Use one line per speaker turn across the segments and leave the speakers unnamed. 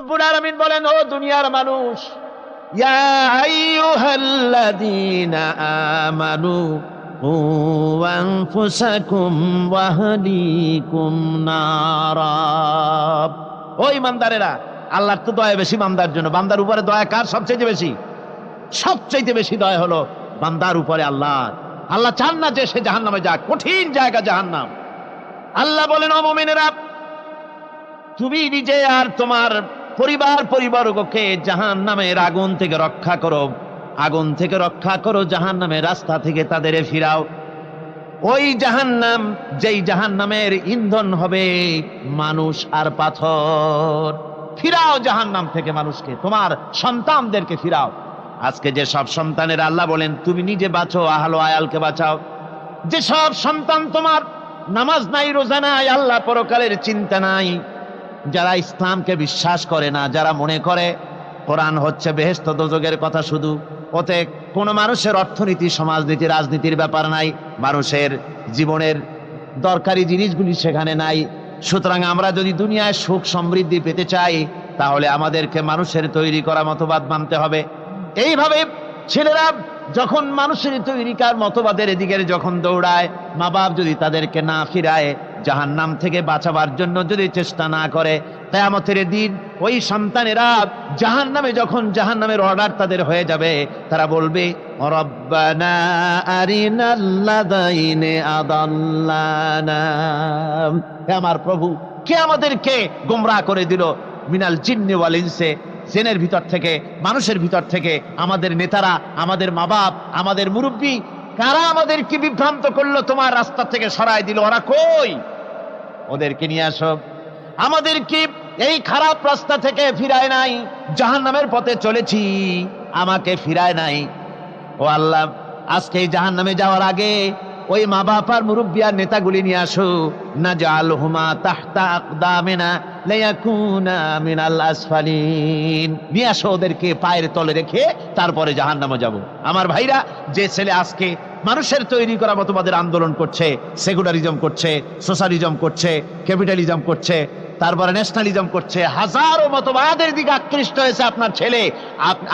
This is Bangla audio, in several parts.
রব্বুল আলামিন বলেন, ও দুনিয়ার মানুষ, ইয়া আইয়ুহাল্লাযীনা আমানু কু আনফুসাকুম ওয়া আহলিকুম নারা। ও ঈমানদারেরা, আল্লাহর তো দয়া বেশি বান্দার জন্য। বান্দার উপরে দয়া কার সবচেয়ে বেশি? সবচেয়ে বেশি দয়া হলো বান্দার উপরে আল্লাহ। আল্লাহ চান না যে সে জাহান্নামে যাক, কঠিন জায়গা জাহান্নাম। আল্লাহ বলেন, ও মুমিনেরা, তুমি নিজে আর তোমার পরিবারবর্গকে জাহান্নামের আগুন থেকে রক্ষা করো, আগুন থেকে রক্ষা করো, জাহান্নামের রাস্তা থেকে তাদের ফিরাও। ওই জাহান্নাম, যেই জাহান্নামের ইন্ধন হবে মানুষ আর পাথর। ফিরাও জাহান্নাম থেকে মানুষকে, তোমার সন্তানদেরকে ফিরাও। আজকে যে সব সন্তানের আল্লাহ বলেন তুমি নিজে বাঁচো, আহলো আয়ালকে বাঁচাও। যে সব সন্তান তোমার নামাজ নাই, রোজা নাই, আল্লাহ পরকালের চিন্তা নাই, যারা ইসলামকে বিশ্বাস করে না, যারা মনে করে কোরআন হচ্ছে বেহেশত দোজখের কথা শুধু, ওতে কোনো মানুষের অর্থনীতি, সমাজনীতি, রাজনীতির ব্যাপার নাই, মানুষের জীবনের দরকারি জিনিসগুলি সেখানে নাই। সুতরাং আমরা যদি দুনিয়ায় সুখ সমৃদ্ধি পেতে চাই, তাহলে আমাদেরকে মানুষের তৈরি করা মতবাদ মানতে হবে। এইভাবে ছেলেরা যখন মানুষের তৈরিকার মতবাদের এদিকে যখন দৌড়ায়, মা বাপ যদি তাদেরকে না ফিরায়, জাহান্নাম থেকে বাঁচাবার জন্য যদি চেষ্টা না করে, কিয়ামতের দিন ওই সন্তানেরা জাহান্নামে, যখন জাহান্নামের অর্ডার তাদের হয়ে যাবে, তারা বলবে, রব্বানা আরিনাল্লাযাইনি আদাল্লানা, হে আমার প্রভু, কে আমাদেরকে গোমরাহ করে দিল, মিনাল জিন্নি ওয়াল ইনসি, জিনের ভিতর থেকে, মানুষের ভিতর থেকে, আমাদের নেতারা, আমাদের মা বাপ, আমাদের মুরব্বী, কারা আমাদেরকে বিভ্রান্ত করলো, তোমার রাস্তা থেকে সরাই দিল, ওরা কই? ওদেরকে নিয়ে আসো। আমাদেরকে এই খারাপ রাস্তা থেকে ফিরায় নাই, জাহান্নামের পথে চলেছি, আমাকে ফিরায় নাই। ও আল্লাহ, আজকে এই জাহান্নামে যাওয়ার আগে ওই মা বাপ আর মুরব্বী আর নেতাগুলি নিয়ে আসো। নাজআলহুমা তাহতা আকদামিনা লিয়াকুনা মিনাল আসফালিন, নিয়ে আসো, ওদেরকে পায়ের তলে রেখে তারপরে জাহান্নামে যাব। আমার ভাইরা, যে ছেলে আজকে মানুষের তৈরি করা মতবাদের আন্দোলন করছে, সেকুলারিজম করছে, সোশ্যালিজম করছে, ক্যাপিটালিজম করছে, তারপরে ন্যাশনালিজম করছে, হাজারো মতবাদের দিকে আকৃষ্ট হয়েছে আপনার ছেলে,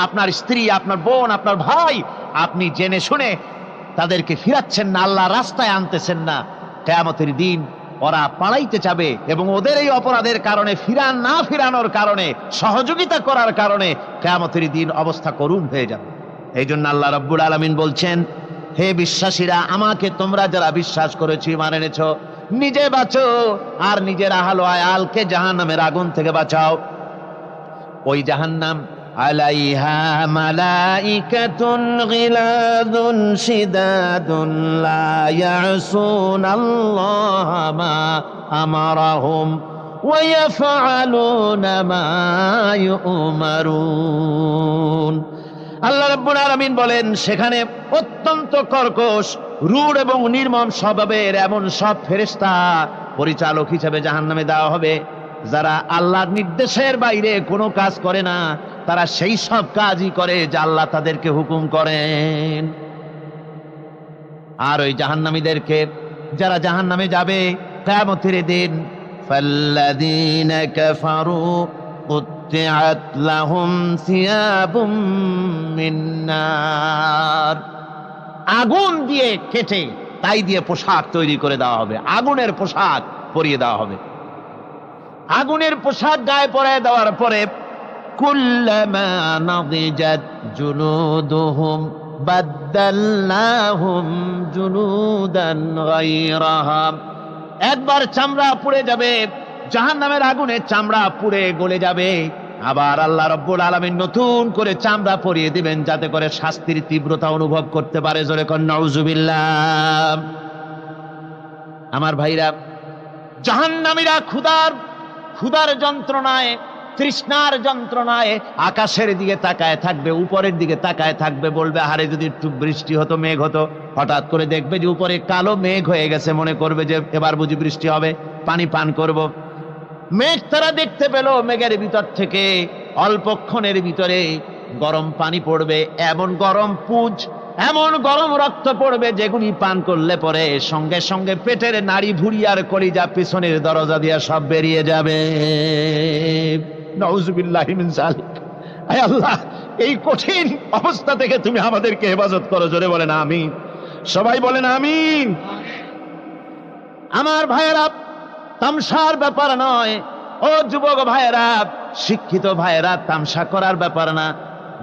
আপনার স্ত্রী, আপনার বোন, আপনার ভাই, আপনি জেনে শুনে তাদেরকে ফিরাচ্ছেন না, আল্লাহ রাস্তায় আনতেছেন না। কিয়ামতের দিন ওরা পালাইতে যাবে, এবং ওদের এই অপরাধের কারণে, না ফিরানোর কারণে, সহযোগিতা করার কারণে কিয়ামতের দিন অবস্থা করুণ হয়ে যাবে। এই জন্য আল্লাহ রাব্বুল আলামিন বলছেন, হে বিশ্বাসীরা, আমাকে তোমরা যারা বিশ্বাস করেছি, মানে এনেছ, নিজে বাঁচো আর নিজের আহলো আয়ালকে জাহান্নামের আগুন থেকে বাঁচাও। ওই জাহান্নাম আলাইহা মালাইকাতুন গিলাযুন শিদাদুন লা ইয়াসুনাল্লাহা মা আমারাহুম ওয়া ইয়াফআলুনা মা ইউমারুন। আল্লাহ রাব্বুল আলামিন বলেন, সেখানে অত্যন্ত কর্কশ, রূঢ় এবং নির্মম স্বভাবের এমন সব ফেরেশতা পরিচালক হিসেবে জাহান্নামে দেওয়া হবে, যারা আল্লাহর নির্দেশের বাইরে কোনো কাজ করে না, তারা সেই সব কাজই করে যা আল্লাহ তাদেরকে হুকুম করেন। আর ওই জাহান্নামীদেরকে, যারা জাহান্নামে যাবে কিয়ামতের দিন, ফাল্লাযীনা কাফারু কুত্তিআত লাহুম সিয়াবুম মিন নার, আগুন দিয়ে কেটে তাই দিয়ে পোশাক তৈরি করে দেওয়া হবে, আগুনের পোশাক পরিয়ে দেওয়া হবে। আগুনের পোশাক গায়ে পরায় দেওয়ার পরে, কুল্লামা নাদিজাত জুলুদুহুম বাদদালনাহুম জুলুদান গায়রাহা, একবার চামড়া পুড়ে যাবে, জাহান্নামের আগুনে চামড়া পুড়ে গলে যাবে, আবার আল্লাহ রাব্বুল আলামিন নতুন করে চামড়া পরিয়ে দিবেন, যাতে করে শাস্তির তীব্রতা অনুভব করতে পারে। জোরে কোন নাউজুবিল্লাহ। আমার ভাইরা, জাহান্নামীরা ক্ষুধার যন্ত্রণায়, তৃষ্ণার যন্ত্রণায় আকাশের দিকে তাকায় থাকবে, উপরের দিকে তাকায় থাকবে, বলবে, আরে যদি একটু বৃষ্টি হতো, মেঘ হতো। হঠাৎ করে দেখবে যে উপরে কালো মেঘ হয়ে গেছে, মনে করবে যে এবার বুঝি বৃষ্টি হবে, পানি পান করব। মেঘ তারা দেখতে পেল, মেঘের ভিতর থেকে অল্পক্ষণের ভিতরে গরম পানি পড়বে, এমন গরম পুঁজ, এমন গরম রক্ত পড়বে, যেগুলি পান করলে পরে সঙ্গে সঙ্গে পেটের নাড়ি, ভুঁড়ি আর কলিজা পিছনের দরজা দিয়ে সব বেরিয়ে যাবে। নাউযুবিল্লাহি মিন যালিক। আয় আল্লাহ, এই কঠিন অবস্থা থেকে তুমি আমাদেরকে হেফাজত করো। জোরে বলেন আমিন। সবাই বলেন আমিন। আমার ভাইয়েরা, তামসার ব্যাপার নয়। ও যুবক ভাইয়েরা, শিক্ষিত ভাইয়েরা, তামসা করার ব্যাপার না।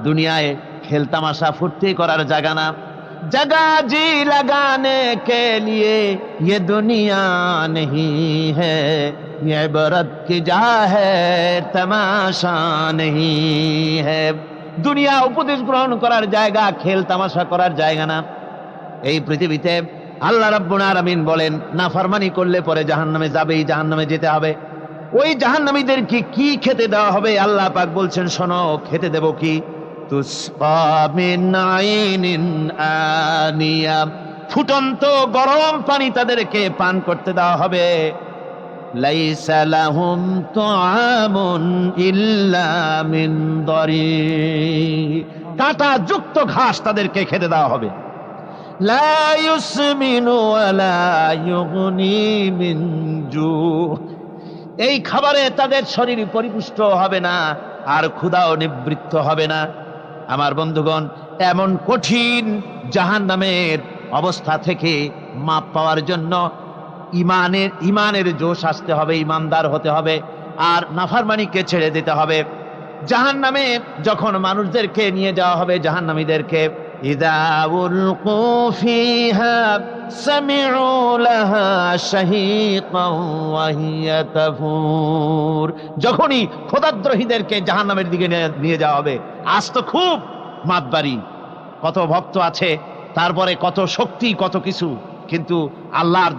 দুনিয়ায় খেল তামাশা ফুর্তি করার জায়গা না। जगह जी लगाने के लिए ये दुनिया नहीं है, ये इबरत की जा है, तमाशा नहीं है। দুনিয়া উপদেশ গ্রহণ করার জায়গা, খেল তামাশা করার জায়গা না। এই পৃথিবীতে আল্লাহ রাব্বুল আলামিন বলেন, নাফরমানি করলে পরে জাহান্নামে যাবেই, জাহান্নামে যেতে হবে। ওই জাহান্নামীদেরকে কি খেতে দেওয়া হবে? আল্লাহ পাক বলছেন, শোনো, খেতে দেব কি? তুসকা মিন আইনিন আনিয়া, ফুটন্ত গরম পানি তাদেরকে পান করতে দেওয়া হবে। লাইসা লাহুম তুআমুন ইল্লা মিন দরি, কাঁটা যুক্ত ঘাস তাদেরকে খেতে দেওয়া হবে। লা ইউসমিনু ওয়ালা ইউগনি মিন জু, এই খাবারে তাদের শরীর পরিপুষ্ট হবে না, আর ক্ষুধাও নিবৃত্ত হবে না। আমার বন্ধুগণ, এমন কঠিন জাহান্নামের অবস্থা থেকে মাপ পাওয়ার জন্য ইমানের জোশ আসতে হবে, ইমানদার হতে হবে, আর নাফরমানিকে ছেড়ে দিতে হবে। জাহান্নামে যখন মানুষদেরকে নিয়ে যাওয়া হবে, জাহান্নামীদেরকে, ইযা উলকু ফিহা সামিউ লাহা শাহীকান ওয়া হিয়া তাফুর, যখনই খোদাদ্রোহীদেরকে জাহান্নামের দিকে নিয়ে যাওয়া হবে, আজ তো খুব মাতবাড়ি, কত ভক্ত আছে, তারপরে কত শক্তি, কত কিছু, কিন্তু আল্লাহর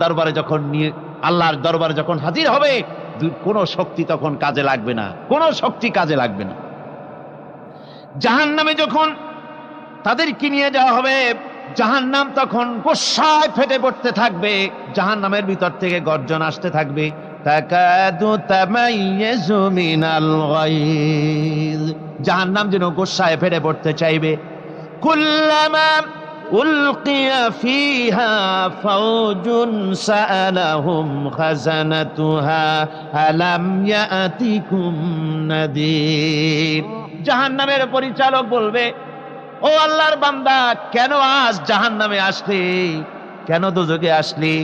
দরবারে যখন হাজির হবে, কোনো শক্তি তখন কাজে লাগবে না, কোনো শক্তি কাজে লাগবে না। জাহান্নামে যখন তাদেরকে নিয়ে যাওয়া হবে, জাহান্নাম তখন গোসায় ফেটে পড়তে থাকবে, জাহান্নামের ভিতর থেকে গর্জন আসতে থাকবে, তাকাদু তামাইয়াজু মিনাল গায়জ, জাহান্নাম যেন গোসায় ফেটে পড়তে চাইবে। কুল্লামা উলকিয়া ফিহা ফাওজুন সাআলাহুম খাজানাতুহা আলাম ইয়াতিকুম নাদির, জাহান্নামের পরিচালক বলবে, ও আল্লাহর বান্দা, কেন আজ জাহান্নামে আসলি, কেন দোজখে আসলি?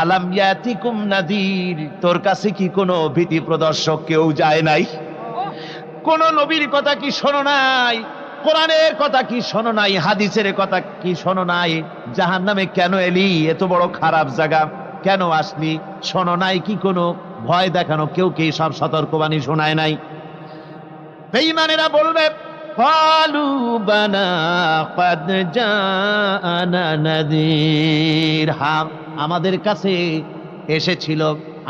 আলাম ইয়াতিকুম নাদির, তোর কাছে কি কোনো ভীতি প্রদর্শক কেউ যায় নাই? কোন নবীর কথা কি শোনো নাই? কোরআনের কথা কি শোনো নাই? হাদিসের কথা কি শোনো নাই? জাহান্নামে কেন এলি? এত বড় খারাপ জায়গা কেন আসলি? শোনো নাই কি? কোনো ভয় দেখানো কেউ কি সব সতর্কবাণী শোনায় নাই? বেঈমানেরা বলবে, ক্বালু বালা ক্বাদ জাআনা নাযীর, হ্যাঁ, আমাদের কাছে এসেছিল,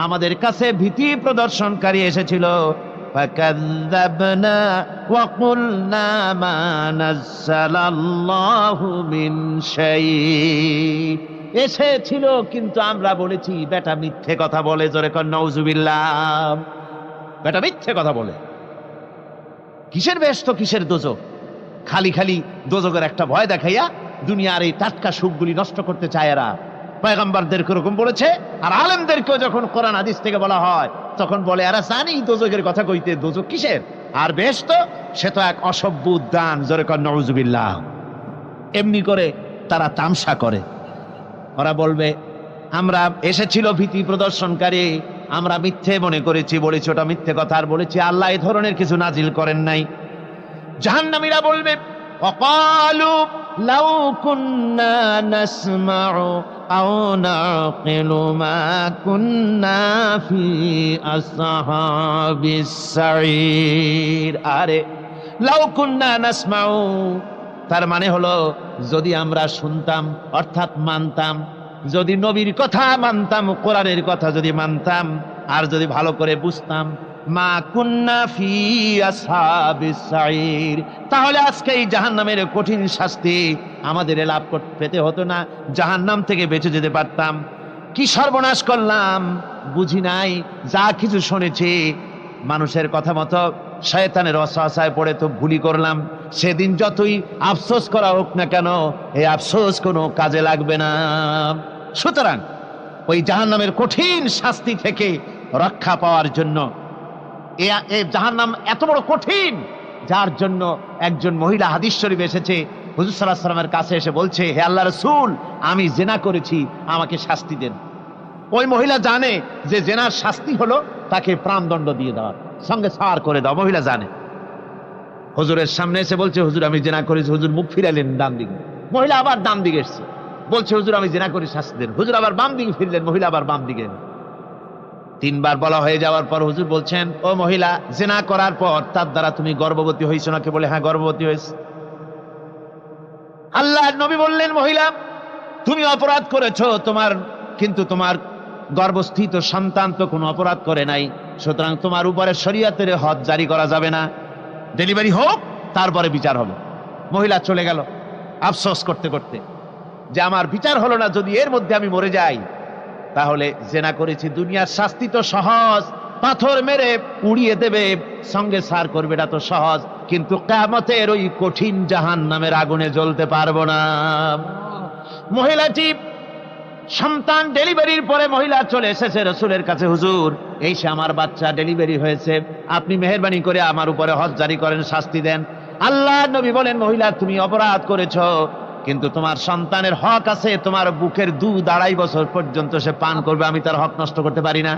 আমাদের কাছে ভীতি প্রদর্শনকারী এসেছিল। ফাকাযযাবনা ওয়া কুলনা মা নাযালাল্লাহু মিন শাই, এসেছিল কিন্তু আমরা বলেছি বেটা মিথ্যে কথা বলে। জোরে কর নাউযুবিল্লাহ। বেটা মিথ্যে কথা বলে। কিসের বেহেশত, কিসের দোজখ? খালি খালি দোজখের একটা ভয় দেখাইয়া দুনিয়ার এই টাটকা সুখগুলি নষ্ট করতে চায় এরা। পয়গম্বরদেরকে এরকম বলেছে, আর আলেমদেরকেও যখন কোরআন হাদিস থেকে বলা হয় তখন বলে, এরা জানি দোজখের কথা কইতে, দোজখ কিসের, আর বেহেশত সে তো এক অসভ্য উদ্যান। জোরে কর নাউযুবিল্লাহ। এমনি করে তারা তামসা করে। ওরা বলবে, আমরা এসেছিল ভীতি প্রদর্শনকারী, আমরা মিথ্যে মনে করেছি, বলেছি ওটা মিথ্যে কথা, আর বলেছি আল্লাহ এই ধরনের কিছু নাজিল করেন নাই। জাহান্নামীরা বলবে, ওয়াকালু লাউ কুন্না নাসমাউ আও নাকিলু মা কুন্না ফি আসহাবিস সাঈর, আরে লাউ কুন্না নাসমাউ, তার মানে হলো যদি আমরা শুনতাম, অর্থাৎ মানতাম, যদি নবীর কথা মানতাম, কোরআনের কথা যদি মানতাম, আর যদি ভালো করে বুঝতাম, মা কুন্না ফি আসহাবিস সাঈর, তাহলে আজকে এই জাহান্নামের কঠিন শাস্তি আমাদের লাভ পেতে হতো না, জাহান্নাম থেকে বেঁচে যেতে পারতাম। কি সর্বনাশ করলাম বুঝি নাই, যা কিছু শুনেছি মানুষের কথা মতো শয়তানের ওয়াসওয়াসায় পড়ে তো ভুলই করলাম। সেদিন যতই আফসোস করা হোক না কেন, এই আফসোস কোনো কাজে লাগবে না। সুতরাং ওই জাহান্নামের কঠিন শাস্তি থেকে রক্ষা পাওয়ার জন্য এই জাহান্নাম এত বড় কঠিন, যার জন্য একজন মহিলা হাদিস শরীফে এসেছে, হুজুর সাল্লাল্লাহু আলাইহি ওয়াসাল্লামের কাছে এসে বলছে, হে আল্লাহর রাসূল, আমি জিনা করেছি, আমাকে শাস্তি দেন। ওই মহিলা জানে যে জিনার শাস্তি হলো তাকে প্রাণদণ্ড দিয়ে দেওয়া, সঙ্গে সার করে দাও। মহিলা জানে। হুজুরের সামনে এসে বলছে, হুজুর আমি জিনা করেছি। হুজুর মুখ ফিরালেন ডান দিকে, মহিলা আবার ডান দিকে এসছে, বলছে হুজুর আমি জিনা করে শাস্তি দেন। হুজুর আবার বাম দিকে ফিরলেন, মহিলা আবার বাম দিকে এলেন। 3 বার বলা হয়ে যাওয়ার পর হুজুর বলছেন, ও মহিলা, জিনা করার পর তার দ্বারা তুমি গর্ভবতী হয়েছো নাকি? বলে হ্যাঁ, গর্ভবতী হয়েছে। আল্লাহর নবী বললেন, মহিলা তুমি অপরাধ করেছো, কিন্তু তোমার গর্ভস্থিত সন্তান তো কোনো অপরাধ করে নাই, সুতরাং তোমার উপরে শরীয়তের হদ জারি করা যাবে না, ডেলিভারি হোক, তারপরে বিচার হবে। মহিলা চলে গেল আফসোস করতে করতে যে আমার বিচার হলো না, যদি এর মধ্যে আমি মরে যাই তাহলে জিনা করেছি। দুনিয়ার শাস্তি তো সহজ, পাথর মেরে উড়িয়ে দেবে, সঙ্গে সার করবে, এটা তো সহজ, কিন্তু কিয়ামতের ওই কঠিন জাহান্নামের আগুনে জ্বলতে পারবো না। মহিলাটি সন্তান ডেলিভারির পরে মহিলা চলে এসেছে রাসূলের কাছে, হুজুর এই সে আমার বাচ্চা ডেলিভারি হয়েছে, আপনি মেহেরবানি করে আমার উপরে হদ জারি করেন, শাস্তি দেন। আল্লাহর নবী বলেন, মহিলা তুমি অপরাধ করেছো, কিন্তু তোমার সন্তানের হক আছে, তোমার বুকের দুধ 2.5 বছর পর্যন্ত সে পান করবে, আমি তার হক নষ্ট করতে পারি না।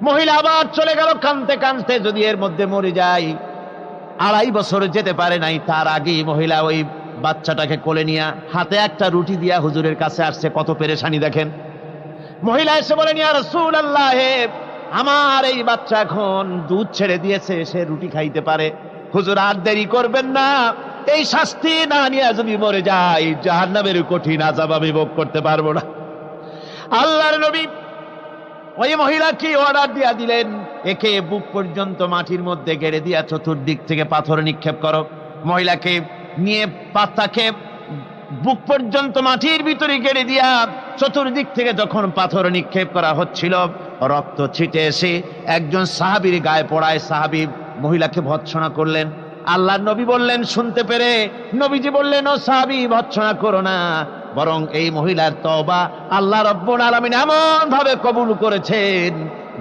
মহিলা আবার চলে গেল কাঁদতে কাঁদতে, যদি এর মধ্যে মরে যাই। 2.5 বছর যেতে পারে নাই, তার আগেই মহিলা ওই বাচ্চাটাকে কোলে নিয়ে হাতে একটা রুটি দিয়া হুজুরের কাছে আসছে। কত পেরেশানি দেখেন। মহিলা এসে বলেন, ইয়া রাসূলুল্লাহ, আমার এই বাচ্চা এখন দুধ ছেড়ে দিয়েছে, সে রুটি খাইতে পারে, হুজুর আর দেরি করবেন না, এই শাস্তি না নিয়ে যদি মরে যাই জাহান্নামের কঠিন আযাব আমি ভোগ করতে পারবো না। আল্লাহর নবী ওই মহিলাকে অর্ডার দিয়া দিলেন, একে বুক পর্যন্ত মাটির মধ্যে গেড়ে দিয়া চতুর্দিক থেকে পাথর নিক্ষেপ করো। মহিলাকে নিয়ে পাতাকে বুক পর্যন্ত মাটির ভিতরে গেড়ে দিয়া চতুর্দিক থেকে যখন পাথর নিক্ষেপ করা হচ্ছিল, রক্ত ছিটে এসে একজন সাহাবীর গায়ে পড়ায়। সাহাবী মহিলাকে ভৎসনা করলেন। আল্লাহর নবী বললেন, শুনতে পেরে নবীজি বললেন, ও সাহাবী ভৎসনা করো না, বরং এই মহিলার তওবা আল্লাহ রাব্বুল আলামিন এমন ভাবে কবুল করেছেন,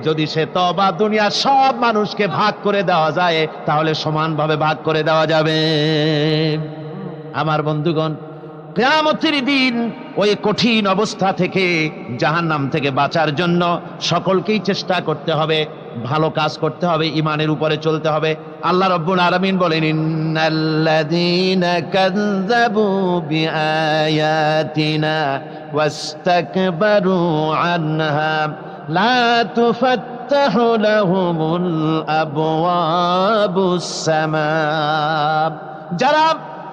যদি সে তওবা দুনিয়ার সব মানুষকে ভাগ করে দেওয়া যায় তাহলে সমানভাবে ভাগ করে দেওয়া যাবে। আমার বন্ধুগণ, কিয়ামতের দিন ওই কঠিন অবস্থা থেকে, জাহান্নাম থেকে বাঁচার জন্য সকলকেই চেষ্টা করতে হবে, ভালো কাজ করতে হবে, ঈমানের উপরে চলতে হবে। আল্লাহ রাব্বুল আলামিন বলেন, ইন্নাল্লাযীনা কাযযাবু বিআয়াতিনা ওয়াস্তাকবারু আনহা লা তুফাত্তাহু লাহুমুল আবওয়াবুস সামা। যারা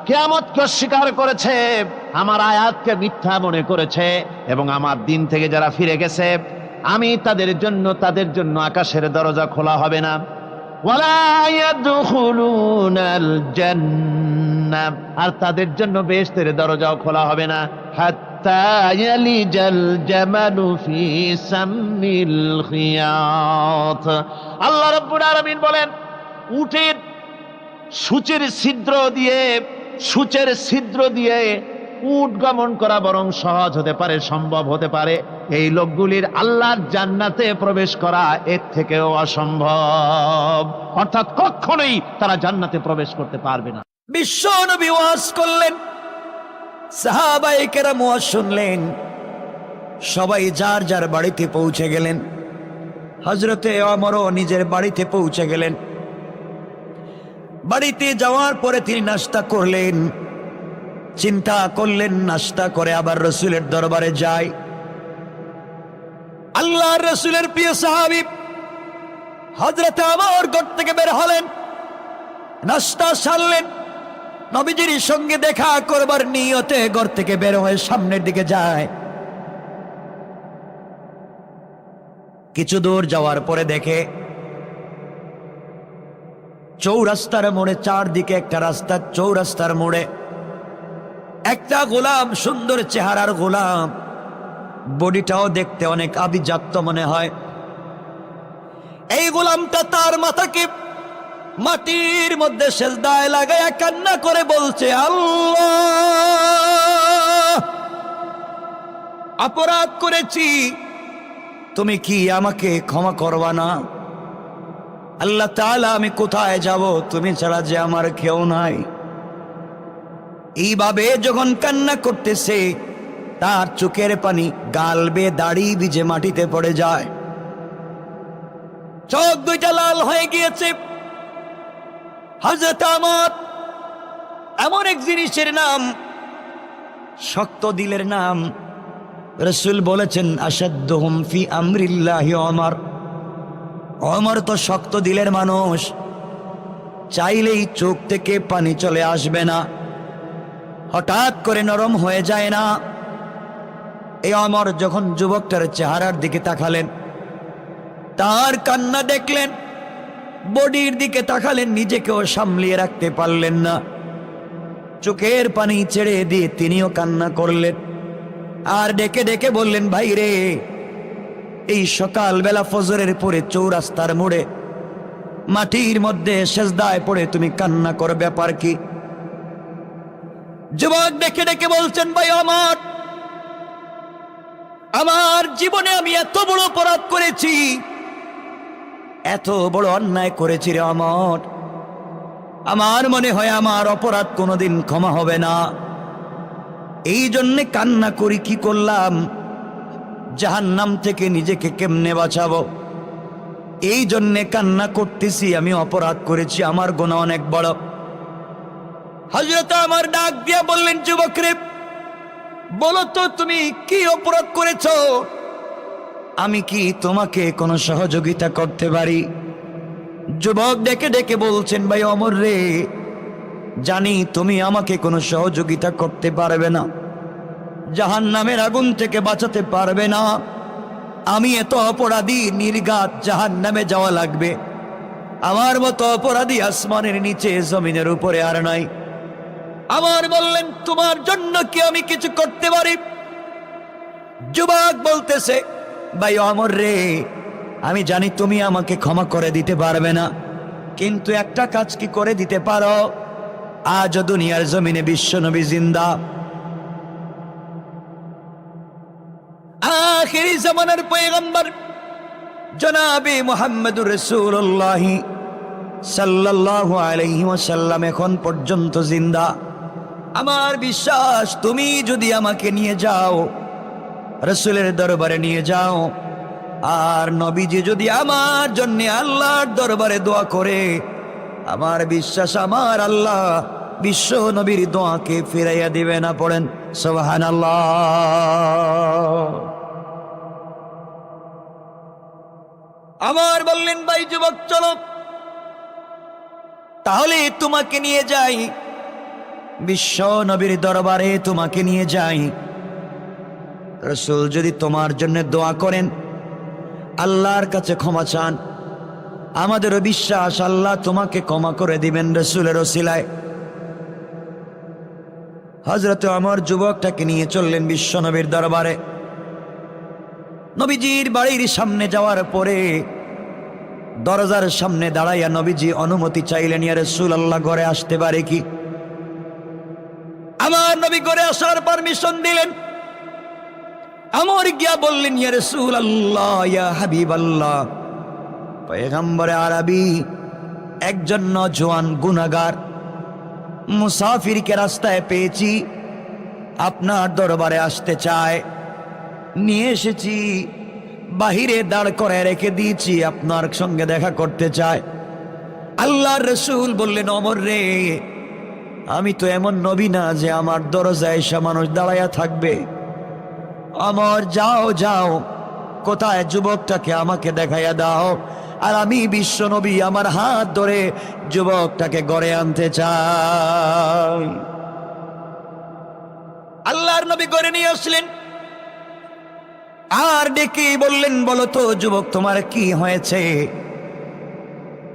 কিয়ামতকে অস্বীকার করেছে, আমার আয়াতকে মিথ্যা মনে করেছে এবং আমার দিন থেকে যারা ফিরে গেছে, আমি তাদের জন্য আকাশের দরজা খোলা হবে না। ওয়ালা ইয়াদখুলুনাল জান্নাহ, আর তাদের জন্য বেহেশতের দরজাও খোলা হবে না। হাত্তা ইয়ালিজাল জামালু ফি সাম্মিল খিয়াত। আল্লাহ রাব্বুল আলামিন বলেন, উটের সূচের ছিদ্র দিয়ে উট গমন করা বরং সহজ হতে পারে, সম্ভব হতে পারে। এই লোকগুলির আল্লাহর জান্নাতে প্রবেশ করা এর থেকেও অসম্ভব, অর্থাৎ কখনোই তারা জান্নাতে প্রবেশ করতে পারবে না।
বিশ্ব নবী ওয়াজ করলেন, সাহাবায়ে কেরাম ওয়াজ শুনলেন, সবাই যার যার বাড়িতে পৌঁছে গেলেন। হযরতে ওমরও নিজের বাড়িতে পৌঁছে গেলেন। বাড়িতে যাওয়ার পরে তিনি নাস্তা করলেন, চিন্তা করলেন নাস্তা করে আবার রাসূলের দরবারে যায়। আল্লাহর রাসূলের প্রিয় সাহাবী হযরত ওমর ঘর থেকে বের হলেন, নাস্তা সারলেন, নবীজির সঙ্গে দেখা করবার নিয়তে ঘর থেকে বের হয়ে সামনের দিকে যায়। কিছু দূর যাওয়ার পরে দেখে চৌরাস্তার মোড়ে, চারদিকে একটা রাস্তা, চৌরাস্তার মোড়ে একটা গোলাম, সুন্দর চেহারার গোলাম, বডিটাও দেখতে অনেক আভিজাত্য মনে হয়। এই গোলামটা তার মাথাকে মাটির মধ্যে সেজদায় লাগায়া কান্না করে বলছে, আল্লাহ, অপরাধ করেছি, তুমি কি আমাকে ক্ষমা করবা না? আল্লাহ তাআলা আমি কোথায় যাব, তুমি ছাড়া যে আমার কেউ নাই। এইভাবে যখন কান্না করতেছে, তার চোখের পানি গাল বেয়ে দাড়ি ভিজে মাটিতে পড়ে যায়, চোখ দুইটা লাল হয়ে গিয়েছে। হযরত আমর এমন এক জিনিসের নাম, শক্ত দিলের নাম। রাসূল বলেছেন আশাদ্দুহুম ফি আমরিল্লাহি ওমর। ওমর তো শক্ত দিলের মানুষ, চাইলেই চোখ থেকে পানি চলে আসবে না, হঠাৎ করে নরম হয়ে যায় না। এই ওমর যখন যুবকটার চেহারার দিকে তাকালেন, তার কান্না দেখলেন, বডির দিকে তাকালেন, নিজেকেও সামলিয়ে রাখতে পারলেন না, চোখের পানি ছেড়ে দিয়ে তিনিও কান্না করলেন। আর ডেকে ডেকে বললেন, ভাই রে, এই সকালবেলা ফজরের পরে চৌরাস্তার মোড়ে মাটির মধ্যে সেজদায় পড়ে তুমি কান্না করো, ব্যাপার কি? যুবক ডেকে ডেকে বলছেন, ভাই আমার জীবনে আমি এত বড় অপরাধ করেছি, এত বড় অন্যায় করেছি রে আমর, আমার মনে হয় আমার অপরাধ কোনোদিন ক্ষমা হবে না। এই জন্যে কান্না করি, কি করলাম, জাহান্নাম থেকে নিজেকে কেমনে বাঁচাবো, এই জন্যে কান্না করতেছি, আমি অপরাধ করেছি, আমার গুনাহ অনেক বড়। হযরত আমার ডাক দিয়া বললেন, যুবক রে, বলো তো তুমি কি অপরাধ করেছো, আমি কি তোমাকে কোনো সহযোগিতা করতে পারি? যুবক ডেকে ডেকে বলছেন, ভাই ওমর রে, জানি তুমি আমাকে কোনো সহযোগিতা করতে পারবে না, জাহান্নামের আগুন থেকে বাঁচাতে পারবে না, আমি এত অপরাধী, নির্ঘাত জাহান্নামে যাওয়া লাগবে, আমার মতো অপরাধী আসমানের নিচে জমিনের উপরে আর নাই। আমার বললেন, তোমার জন্য কি আমি কিছু করতে পারি? যুবক বলতেছে, ভাই ওমর রে, আমি জানি তুমি আমাকে ক্ষমা করে দিতে পারবে না, কিন্তু একটা কাজ কি করে দিতে পারো? আজ দুনিয়ার জমিনে বিশ্বনবী জিন্দা, আখিরি জামানার পয়গম্বর জনাবে মুহাম্মদুর রাসূলুল্লাহ সাল্লাল্লাহু আলাইহি ওয়াসাল্লাম এখন পর্যন্ত জিন্দা। আমার বিশ্বাস, তুমি যদি আমাকে নিয়ে যাও রাসূলের দরবারে নিয়ে যাও, আর নবীজি যদি আমার জন্য আল্লাহর দরবারে দোয়া করে, আমার বিশ্বাস আমার আল্লাহ বিশ্ব নবীর দোয়াকে ফিরাইয়া দিবে না। পড়েন সুবহানাল্লাহ। আমার বললেন, ভাই যুবক, চলো তাহলে তোমাকে নিয়ে যাই বিশ্ব নবীর দরবারে, তোমাকে নিয়ে যাই। রাসূল যদি তোমার জন্য দোয়া করেন, আল্লাহর কাছে ক্ষমা চান, আমাদেরও বিশ্বাস আল্লাহ তোমাকে ক্ষমা করে দিবেন রাসূলের ওসিলায়। হযরত ওমর যুবকটাকে নিয়ে চললেন বিশ্ব নবীর দরবারে। নবীজির বাড়ির সামনে যাওয়ার পরে দরজার সামনে দাঁড়াইয়া নবীজি অনুমতি চাইলেন, ইয়া রাসূলুল্লাহ, ঘরে আসতে পারে কি? আমার নবী ঘরে আসার পারমিশন দিলেন। আমর গিয়া বললেন, ইয়া রাসূলুল্লাহ, ইয়া হাবিবাল্লাহ, পয়গম্বরে আরবি একজন নওজোয়ান গুনাহগার মুসাফিরকে রাস্তায় পেয়েছি, আপনার দরবারে আসতে চায়, নিয়ে এসেছি, বাহিরে দাঁড় করে রেখে দিয়েছি, আপনার সঙ্গে দেখা করতে চায়। আল্লাহর রাসূল বললেন, ওমর রে, আমি তো এমন নবী না যে আমার দরজায় এসে মানুষ দাঁড়াইয়া থাকবে। ওমর, যাও যাও, কোথায় যুবকটাকে আমাকে দেখাইয়া দাও, আর আমি বিশ্ব নবী আমার হাত ধরে যুবকটাকে ঘরে আনতে চাই। আল্লাহর নবী ঘরে নিয়ে আসলেন, আর ডেকে বললেন, বলো তো যুবক, তোমার কি হয়েছে,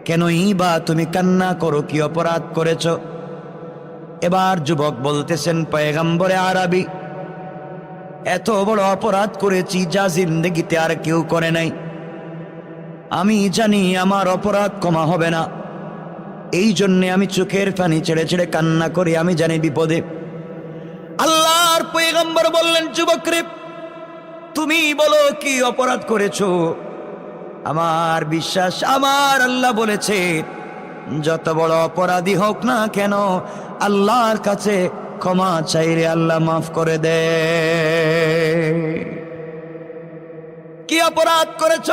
কেনই বা তুমি কান্না করো, কি অপরাধ করেছ? এবার যুবক বলতেছেন, পয়গম্বরে আরবি, এত বড় অপরাধ করেছি যা জিন্দেগিতে আর কেউ করে নাই, আমি জানি আমার অপরাধ ক্ষমা হবে না, এই জন্যে আমি চোখের পানি ছেড়ে ছেড়ে কান্না করি, আমি জানি বিপদে। আল্লাহর পয়গম্বর বললেন, যুবক রে, তুমি বলো কি অপরাধ করেছো? আমার বিশ্বাস, আমার আল্লাহ বলেছে যত বড় অপরাধী হোক না কেন আল্লাহর কাছে ক্ষমা চাইলে আল্লাহ মাফ করে দে। কি অপরাধ করেছ?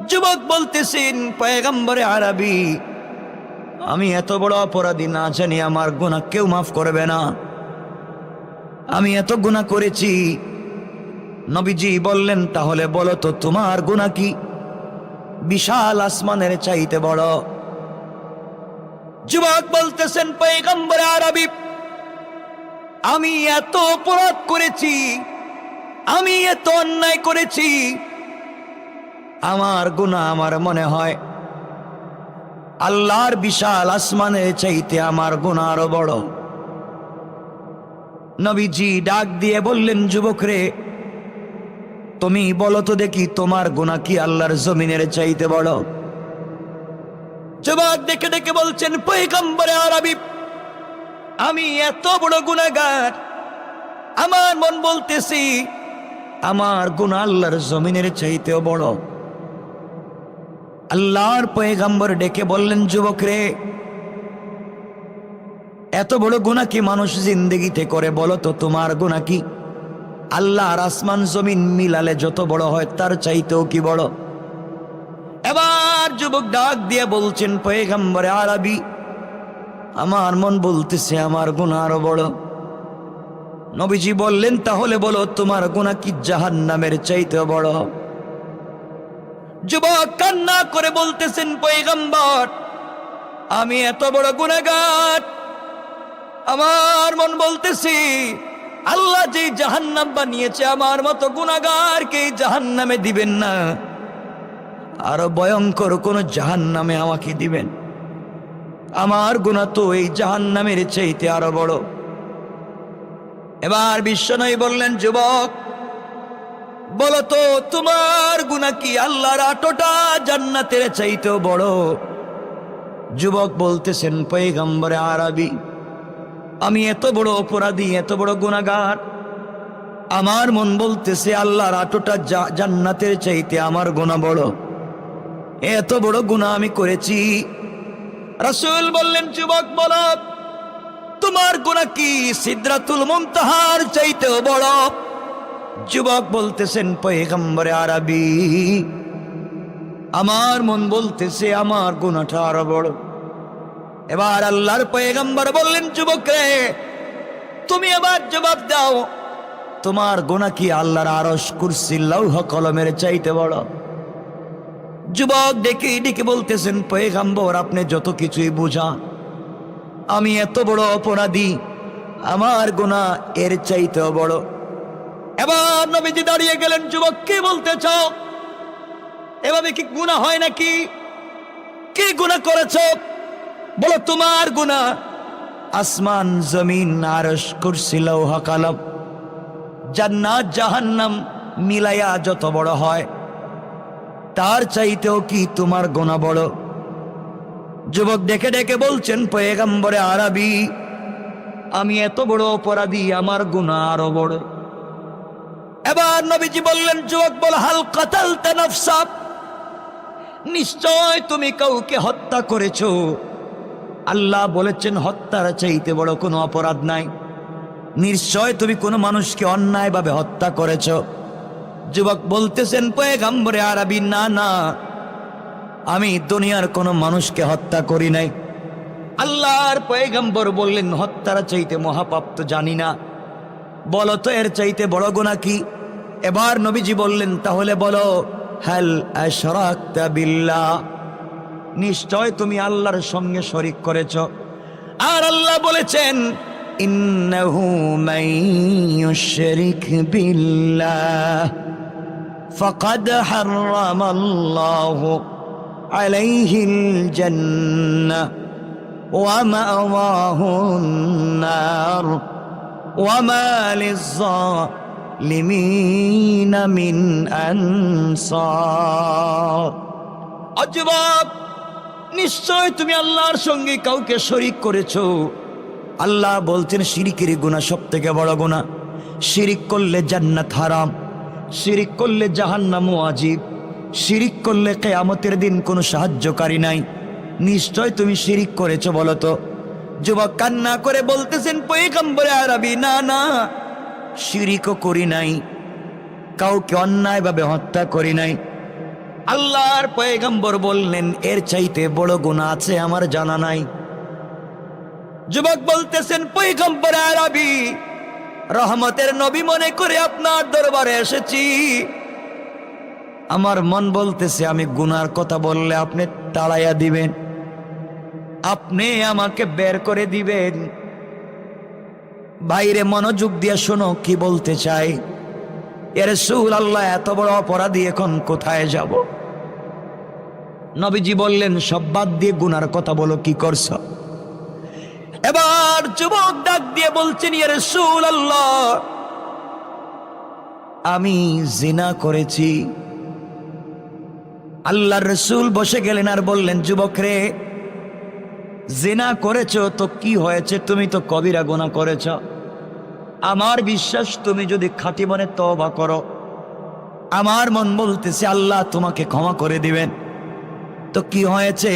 যুবক বলতেছেন, পয়গম্বরে আরবি, আমি এত বড় অপরাধী না জানি আমার গুনাহ কেউ মাফ করবে না। আমি এত গুনাহ করেছি। নবীজি বললেন, তাহলে বলো তো তোমার গুনাহ কি? বিশাল আসমানের চাইতে বড়। যুবক বলতেছেন, পয়গম্বরে আরবি, আমি এত অপরাধ করেছি, আমি এত অন্যায় করেছি, আমার গুনাহ আমার মনে হয় আল্লাহর বিশাল আসমানের চাইতে আমার গুনাহ আরো বড়। নবীজি ডাক দিয়ে বললেন, যুবক রে, তুমি বলো তো দেখি তোমার গুনাহ কি আল্লাহর জমিনের চাইতে বড়? যুবক দেখে দেখে বলছেন, পয়গম্বরে আরবি, আমি এত বড় গুনাহগার, আমার মন বলতেছি আমার গুনাহ আল্লাহর জমিনের চাইতেও বড়। আল্লাহর পয়গম্বর ডেকে বললেন, যুবক রে, এত বড় গুনাহ কি মানুষ জিন্দেগিতে করে? বলো তো তোমার গুনাহ কি আল্লাহর আসমান জমিন মিলালে যত বড় হয় তার চাইতেও কি বড়? এবার যুবক ডাক দিয়ে বলছেন, পয়গম্বরে আরবি, আমার মন বলতেছে আমার গুনাহ আরো বড়। নবীজি বললেন, তাহলে বলো তোমার গুনাহ কি জাহান্নামের চাইতেও বড়? যুবক কান্না করে বলতেছেন, পয়গম্বর, আমি এত বড় গুনাহগার, আমার মন বলতেছি আল্লাহ যে জাহান্নাম বানিয়েছে আমার মতো গুনাহগারকে জাহান্নামে দিবেন না, আরো ভয়ঙ্কর কোন জাহান্নামে আমাকে দিবেন। আমার গুনাহ তো এই জাহান্নামের চাইতে আরো বড়। এবার বিশ্বনবী বললেন, যুবক বলো তো তোমার গুনাহ কি আল্লাহর 8টা জান্নাতের চাইতেও বড়? যুবক বলতেছেন, পয়গম্বরে আরবি, আমি এত বড় অপরাধী, এত বড় গুনাহগার, আমার মন বলতেছে আল্লাহর 8টা জান্নাতের চাইতে আমার গুনাহ বড়। এত বড় গুনাহ আমি করেছি। রাসূল বললেন, যুবক বলো তোমার গুনাহ কি সিদরাতুল মুনতাহার চাইতেও বড়? যুবক বলতেছেন, পয়গম্বরে আরবি, আমার মন বলতেছে আমার গুনাহটা আরো বড়। এবার আল্লাহর পয়গম্বর বললেন, যুবক রে, তুমি এবার জবাব দাও, তোমার গুনাহ কি আল্লাহর আরশ কুরসি লৌহ কলমের চাইতে বড়? যুবক ডেকে ডেকে বলতেছেন, পয়গম্বর আপনি যত কিছুই বুঝান, আমি এত বড় অপরাধী, আমার গুনাহ এর চাইতেও বড়। এবার নবীজি দাঁড়িয়ে গেলেন, যুবক কি বলতে চাও? এভাবে কি গুনাহ হয় নাকি? কি গুনাহ করেছো বলো? তোমার গুনাহ আসমান জমিন আরশ কুরসি লৌহ কলম জান্নাত জাহান্নাম মিলাইয়া যত বড় হয় তার চাইতেও কি তোমার গুনাহ বড়? যুবক ডেকে ডেকে বলছেন, পয়গম্বরে আরবি, আমি এত বড় অপরাধী, আমার গুনাহ আরো বড়। এবার নবীজি বললেন, যুবক বল, হাল কাতালতা নাফসা, নিশ্চয় তুমি কাউকে হত্যা করেছো। আল্লাহ বলেছেন হত্যার চাইতে বড় কোনো অপরাধ নাই। নিশ্চয় তুমি কোনো মানুষকে অন্যায়ভাবে হত্যা করেছো। যুবক বলতেছেন, পয়গম্বরে আরবি, না না, আমি দুনিয়ার কোনো মানুষকে হত্যা করি নাই। আল্লাহর পয়গম্বর বললেন, হত্যার চাইতে মহাপাপ তো জানি না, বলো তো এর চাইতে বড় গুনাহ কি? এবার নবীজি বললেন, তাহলে বলো, হাল আশরাকতা বিল্লাহ, নিশ্চয় তুমি আল্লাহর সঙ্গে শরীক করেছো। আর আল্লাহ বলেছেন, ইন্নাহু মান ইউশরিক বিল্লাহ ফাকাদ হারামাল্লাহু আলাইহিল জান্নাহ ওয়া মাওয়াহুন নার ওয়া মা লিয-যালিমিনা মিন আনসার। যুবক, নিশ্চয় তুমি আল্লাহর সঙ্গে কাউকে শরীক করেছো। আল্লাহ বলছেন শিরিকের গুনাহ সবথেকে বড় গুনাহ। শিরিক করলে জান্নাত হারাম, শিরিক করলে জাহান্নাম ওয়াজিব, শিরিক করলে কিয়ামতের দিন কোনো সাহায্যকারী নাই, নিশ্চয় তুমি শিরিক করেছো বলো তো। যুবক কান্না করে বলতেছেন, পয়গম্বরে আরবি, না না, শিরিকও করি নাই, কাউকে অন্যায়ভাবে হত্যা করি নাই। আল্লাহর পয়গম্বর বললেন, এর চাইতে বড় গুনাহ আছে আমার জানা নাই। যুবক বলতেছেন, পয়গম্বরে আরবি, রহমতের নবী মনে করে আপনার দরবারে এসেছি। আমার মন বলতেছে আমি গুনার কথা বললে আপনি তাড়াইয়া দিবেন, আপনি আমাকে বের করে দিবেন। বাইরে মনোযোগ দিয়ে শোনো কি বলতে চাই। ইয়া রাসূলুল্লাহ, এত বড় অপরাধী এখন কোথায় যাব? নবীজি বললেন, সব বাদ দিয়ে গুনার কথা বলো, কি করছো? এবার যুবক ডাক দিয়ে বলছেন, ইয়া রাসূলুল্লাহ, আমি জিনা করেছি। আল্লাহর রাসূল বসে গেলেন আর বললেন, যুবক রে, জিনা করেছো তো কি হয়েছে? তুমি তো কবিরা গুনাহ করেছো। আমার বিশ্বাস তুমি যদি খাঁটি মনে তওবা করো, আমার মন বলতেছে আল্লাহ তোমাকে ক্ষমা করে দিবেন। তো কি হয়েছে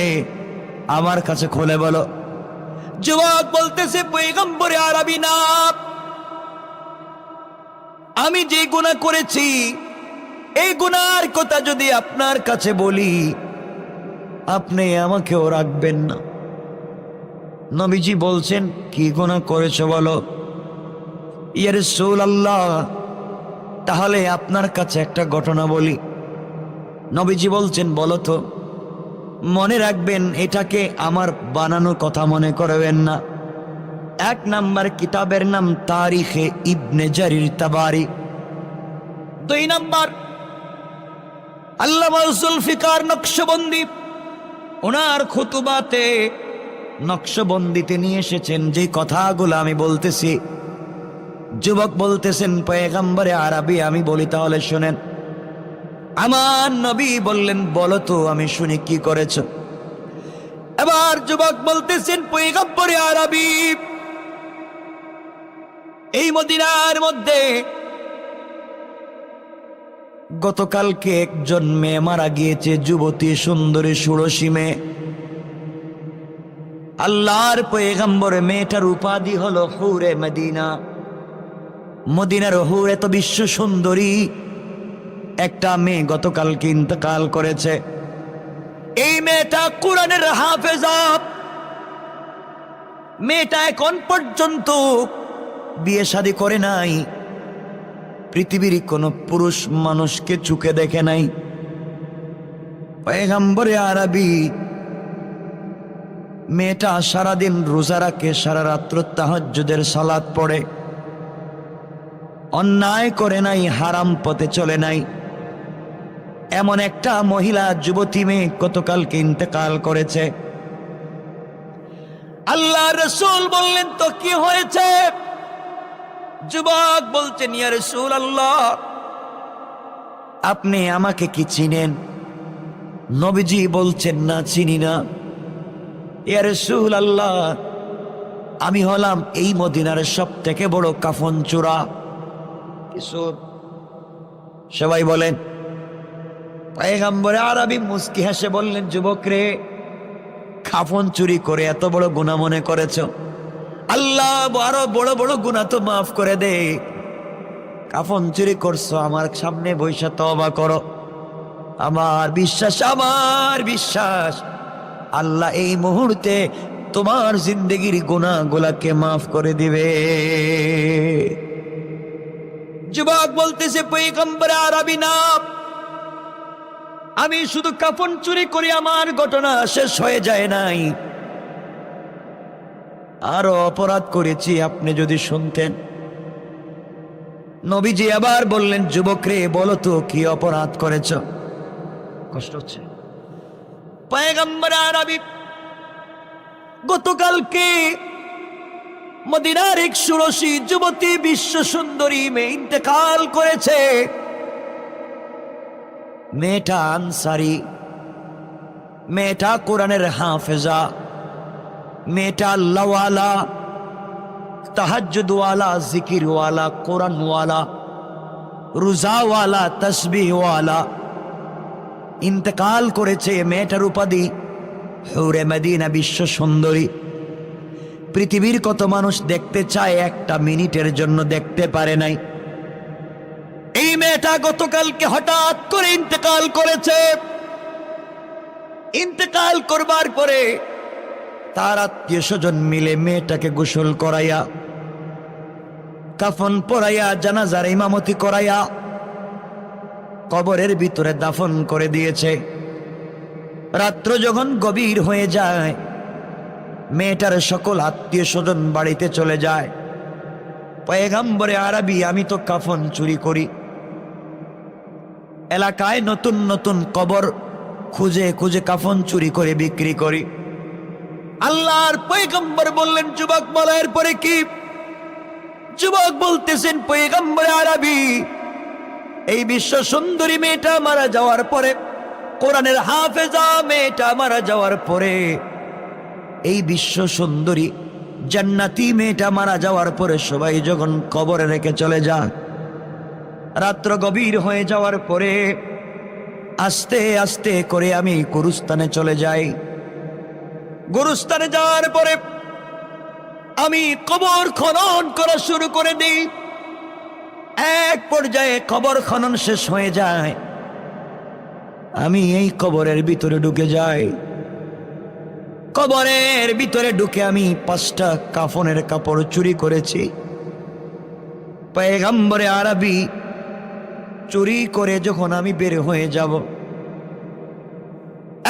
আমার কাছে খুলে বলো। যুবক বলতেছে, পয়গম্বরে আরবি, না, আমি যে গুনাহ করেছি এই গুনার কথা যদি আপনার কাছে বলি আপনি আমাকেও রাখবেন না। নবীজি বলছেন, কি গুনাহ করেছো বলো। ইয়া রাসূলুল্লাহ, তাহলে আপনার কাছে একটা ঘটনা বলি। নবীজি বলছেন, বলো তো। মনে রাখবেন, এটাকে আমার বানানো কথা মনে করবেন না। 1 নাম্বার কিতাবের নাম তারিখে ইবনে জারির তাবারি। 2 নাম্বার আল্লামা জুলফিকার নকশবন্দি ওনার খুতুবাতে নকশবন্দিতে নিয়ে এসেছেন যে কথাগুলো আমি বলতেছি। যুবক বলতেছেন, পয়গম্বরে আরবি, আমি বলি তাহলে শুনেন। আমার নবী বললেন, বলো তো, আমি শুনি কি করেছ। এবার যুবক বলতেছেন, পয়গম্বরে আরবি, এই মদিনার মধ্যে গতকালকে একজন মেয়ে মারা গিয়েছে, যুবতী, সুন্দরী, ষোড়শী মেয়ে। আল্লাহর পয়গম্বর, মেয়েটার উপাধি হলো হুরে মদিনা। মদিনার হুর, এত বিশ্ব সুন্দরী একটা মেয়ে গতকালকে ইন্তেকাল করেছে। এই মেয়েটা কোরআনের হাফেজা। মেয়েটা এখন পর্যন্ত বিয়ে শাদী করে নাই, পৃথিবীর কোনো পুরুষ মানুষকে চোখে দেখে নাই। পয়গম্বরে আরবি, মেয়েটা সারাদিন রোজা রাখে, সারা রাত্র তাহাজ্জুদের সালাত পড়ে, অন্যায় করে নাই, হারাম পথে চলে নাই। এমন একটা মহিলা, যুবতী মেয়ে গতকালকে ইন্তেকাল করেছে। আল্লাহ রাসূল বললেন, তো কি হয়েছে? যুবক বলছেন, ইয়া রাসূলুল্লাহ, আপনি আমাকে কি চিনেন? নবীজি বলছেন, না, চিনি না। ইয়া রাসূলুল্লাহ, আমি হলাম এই মদিনার সবথেকে বড় কাফন চোরা। কিশোর সবাই বলেন। পয়গম্বরে আরবি মুস্কি হেসে বললেন, যুবক রে, কাফন চুরি করে এত বড় গুনাহ মনে করেছো? আল্লাহ আরো বড় বড় গুনাহ তো মাফ করে দে। কাফন চুরি করছো, আমার সামনে বৈশা তওবা করো। আমার বিশ্বাস আল্লাহ এই মুহূর্তে তোমার জিন্দেগির গুনাহগুলোকে মাফ করে দিবে। যুবক বলতেছে, পয়গম্বরে আরবি, না, আমি শুধু কাফন চুরি করি, আমার ঘটনা শেষ হয়ে যায় নাই, আরো অপরাধ করেছি, আপনি যদি শুনতেন। নবীজি আবার বললেন, যুবক রে, বলো তো কি অপরাধ করেছ? কষ্ট হচ্ছে। পয়গম্বর আরবি, গতকালকে মদিনার এক ষোড়শী যুবতী বিশ্ব সুন্দরী মেয়ে ইন্তেকাল করেছে। মেয়েটা আনসারি, মেয়েটা কোরআনের হাফেজা, মেয়েটা আল্লাহওয়ালা, তাহাজ্জুদওয়ালা, জিকিরওয়ালা, কোরআনওয়ালা, রোজাওয়ালা, তসবিহওয়ালা। ইন্তেকাল করেছে। মেয়েটার উপাধি হুরে মদিনা, বিশ্ব সুন্দরী। পৃথিবীর কত মানুষ দেখতে চায়, একটা মিনিটের জন্য দেখতে পারে নাই। এই মেয়েটা গতকালকে হঠাৎ করে ইন্তেকাল করেছে। ইন্তেকাল করবার পরে তার আত্মীয় স্বজন মিলে মেয়েটাকে গোসল করাইয়া, কাফন পরাইয়া, জানাজার ইমামতি করাইয়া কবরের ভিতরে দাফন করে দিয়েছে। রাত্র যখন গভীর হয়ে যায়, মেয়েটার সকল আত্মীয় স্বজন বাড়িতে চলে যায়। পয়গম্বরে আরবি, আমি তো কাফন চুরি করি, এলাকায় নতুন নতুন কবর খুঁজে খুঁজে কাফন চুরি করে বিক্রি করি। আল্লাহর পয়গম্বর বললেন, যুবক বলো এরপরে কি? যুবক বলতেছেন, পয়গম্বরে আরবি, এই বিশ্ব সুন্দরী মেয়েটা মারা যাওয়ার পরে, কোরআনের হাফেজা মেয়েটা মারা যাওয়ার পরে, এই বিশ্ব সুন্দরী জান্নাতি মেয়েটা মারা যাওয়ার পরে সবাই যখন কবরে রেখে চলে যান, রাত্র গভীর হয়ে যাওয়ার পরে আস্তে আস্তে করে আমি গুরুস্থানে চলে যাই। গুরুস্থানে যাওয়ার পরে আমি কবর খনন করা শুরু করে দিই। এক পর্যায়ে কবর খনন শেষ হয়ে যায়, আমি এই কবরের ভিতরে ঢুকে যাই। কবরের ভিতরে ঢুকে আমি 5টা কাফনের কাপড় চুরি করেছি। পয়গম্বরে আরবি, চুরি করে যখন আমি বের হয়ে যাব,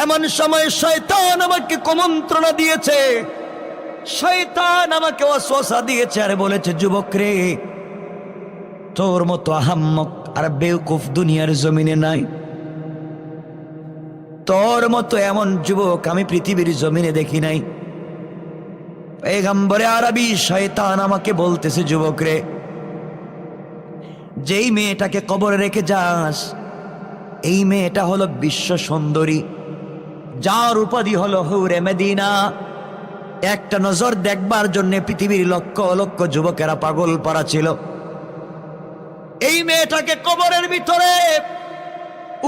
এমন সময় শয়তান আমাকে কুমন্ত্রণা দিয়েছে। শয়তান আমাকে ওয়াসওয়াসা দিয়েছে আর বলেছে, যুবক রে, তোর মতো আহাম্মক আর বেওকুফ দুনিয়ার জমিনে নাই। তোর মতো এমন যুবক আমি পৃথিবীর জমিনে দেখি নাই। পয়গম্বরে আরবি, শয়তান আমাকে বলতেছে, যুবক রে, যেই মেয়েটাকে কবরে রেখে যাস, এই মেয়েটা হলো বিশ্ব সুন্দরী, যার উপাধি হলো হুরে মদিনা। একটা নজর দেখবার জন্য পৃথিবীর লক্ষ লক্ষ যুবকেরা পাগল পারা ছিল। এই মেয়েটাকে কবরের ভিতরে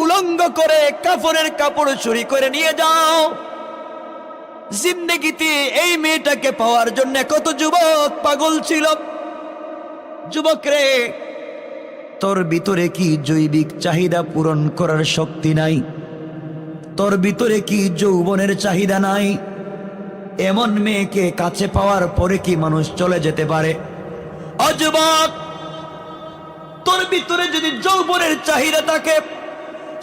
উলঙ্গ করে কাফনের কাপড় চুরি করে নিয়ে যাও। জিন্দেগিতে এই মেয়েটাকে পাওয়ার জন্য কত যুবক পাগল ছিল। যুবক রে, তোর ভিতরে কি জৈবিক চাহিদা পূরণ করার শক্তি নাই? তোর ভিতরে কি যৌবনের চাহিদা নাই? এমন মেয়েকে কাছে পাওয়ার পরে কি মানুষ চলে যেতে পারে? যুবক, তোর ভিতরে যদি যৌবনের চাহিদা থাকে,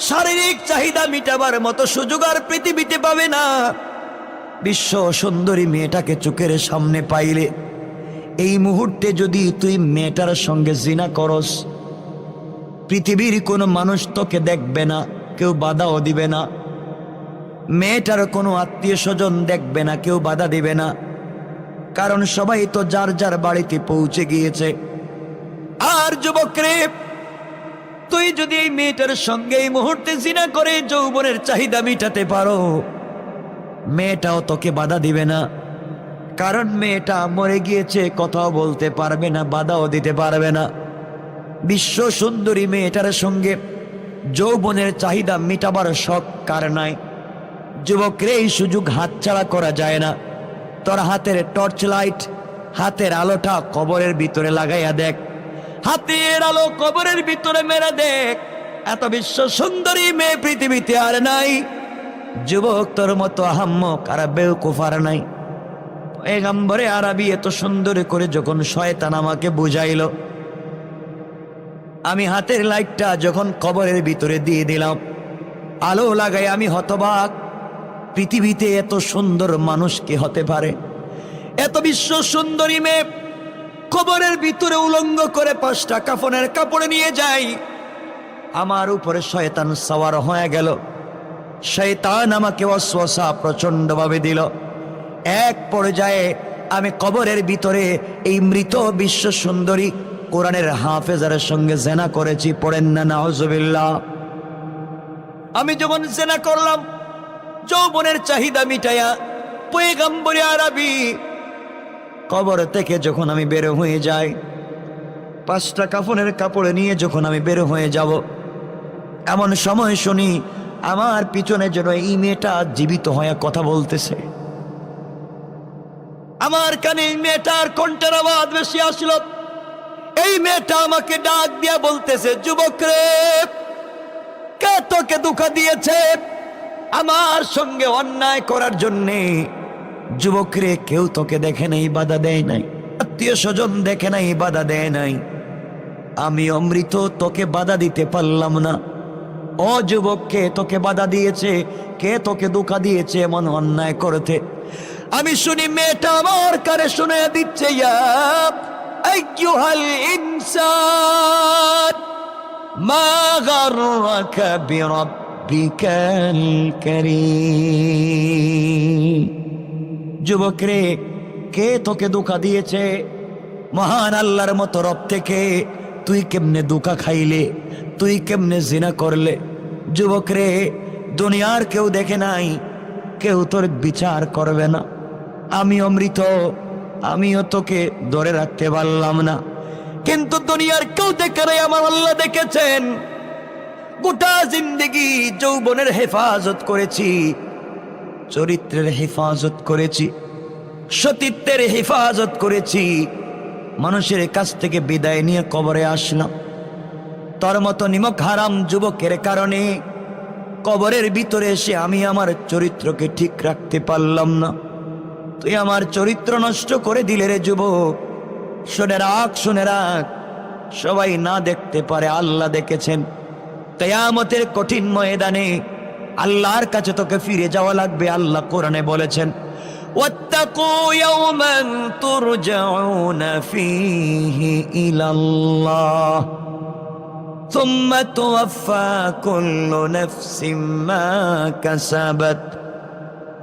শারীরিক চাহিদা মিটাবার মতো সুযোগ আর পৃথিবীতে পাবে না। বিশ্ব সুন্দরী মেয়েটাকে চোখের সামনে পাইলে, এই মুহূর্তে যদি তুই মেয়েটার সঙ্গে জিনা করস, পৃথিবীর কোনো মানুষ তোকে দেখবে না, কেউ বাধাও দিবে না। মেয়েটার কোনো আত্মীয় স্বজন দেখবে না, কেউ বাধা দিবে না, কারণ সবাই তো যার যার বাড়িতে পৌঁছে গিয়েছে। আর যুবক রে, তুই যদি এই মেয়েটার সঙ্গে এই মুহূর্তে জিনা করে যৌবনের চাহিদা মিটাতে পারো, মেয়েটাও তোকে বাধা দিবে না, কারণ মেয়েটা মরে গিয়েছে, কথাও বলতে পারবে না, বাধাও দিতে পারবে না। বিশ্ব সুন্দরী মেয়েটার সঙ্গে যৌবনের চাহিদা মিটাবার শখ কার নাই? যুবক রে, এই সুযোগ হাতছাড়া করা যায় না। তোর হাতের টর্চ লাইট, হাতের আলোটা কবরের ভিতরে লাগাইয়া দেখ, হাতের আলো কবরের ভিতরে মেরে দেখ, এত বিশ্ব সুন্দরী মেয়ে পৃথিবীতে আর নাই। যুবক, তোর মতো আহাম্মক আর বেওকুফ আর নাই। পয়গম্বরে আরবি এত সুন্দর করে যখন শয়তান আমাকে বুঝাইল, আমি হাতের লাইটটা যখন কবরের ভিতরে দিয়ে দিলাম, আলো লাগাই, আমি হতবাক। পৃথিবীতে এত সুন্দর মানুষ কি হতে পারে? এত বিশ্ব সুন্দরী মেয়ে কবরের ভিতরে উলঙ্গ করে 5টা কাফনের কাপড়ে নিয়ে যাই। আমার উপরে শয়তান সওয়ার হয়ে গেল। শয়তান আমাকে ওয়াসওয়াসা প্রচন্ডভাবে দিল। এক পর্যায়ে আমি কবরের ভিতরে এই মৃত বিশ্ব সুন্দরী কোরআনের হাফেজার সঙ্গে জেনা করেছি। পড়েন না নাউজুবিল্লাহ। আমি যখন জেনা করলাম, যৌবনের চাহিদা মিটাইয়া, পয়গম্বরে আরবি, কবর থেকে যখন আমি বের হয়ে যাই, 5টা কাফনের কাপড়ে নিয়ে যখন আমি বের হয়ে যাব, এমন সময় শুনি আমার পিছনে যেন এই মেয়েটা জীবিত হয়ে কথা বলতেছে। আমার কানে এই মেয়েটার কণ্ঠের আওয়াজ বেশি আসলো। এই মেয়েটা আমাকে ডাক দিয়া বলতেছে, যুবক রে, কে তোকে ধোঁকা দিয়েছে আমার সঙ্গে অন্যায় করার জন্যে? যুবক রে, কেউ তোকে দেখে নাই, বাধা দেয় নাই, আত্মীয় স্বজন দেখে নাই, বাধা দেয় নাই। আমি অমৃত তোকে বাধা দিতে পারলাম না। ও যুবক, কে তোকে বাধা দিয়েছে? কে তোকে ধোঁকা দিয়েছে এমন অন্যায় করতে? আমি শুনি মেয়েটা আমার কানে শুনে দিচ্ছে, ইয়া আইয়ুহাল ইনসান মা গাররাকা বিরাব্বিকাল কারীম। যুবক রে, কে তোকে ধোঁকা দিয়েছে? মহান আল্লাহর মতো রব থেকে তুই কেমনে ধোঁকা খাইলে? তুই কেমনে জিনা করলে? যুবক রে, দুনিয়ার কেউ দেখে নাই, কেউ তোর বিচার করবে না। আমি অমৃত, আমিও তোকে ধরে রাখতে পারলাম না, কিন্তু দুনিয়ার কেউ দেখে নাই, আমার আল্লাহ দেখেছেন। গোটা জিন্দেগি যৌবনের হেফাজত করেছি, চরিত্রের হেফাজত করেছি, সতীত্বের হেফাজত করেছি। মানুষের কাছ থেকে বিদায় নিয়ে কবরে আসলাম। তোর মতো নিমক হারাম যুবকের কারণে কবরের ভিতরে এসে আমি আমার চরিত্রকে ঠিক রাখতে পারলাম না। তুই আমার চরিত্র নষ্ট করে দিলে রে যুবক। শুনে রাখ, শুনে রাখ, সবাই না দেখতে পারে, আল্লাহ দেখেছেন। কিয়ামতের কঠিন ময়দানে আল্লাহর কাছে তোকে ফিরে যাওয়া লাগবে। আল্লাহ কোরআনে বলেছেন, ওয়াত্তাকু ইয়াওমান তুরজাউনা ফীহি ইলাল্লাহ সুম্মা তুওয়াফা কুল্লু নাফসিম মা কাসাবাত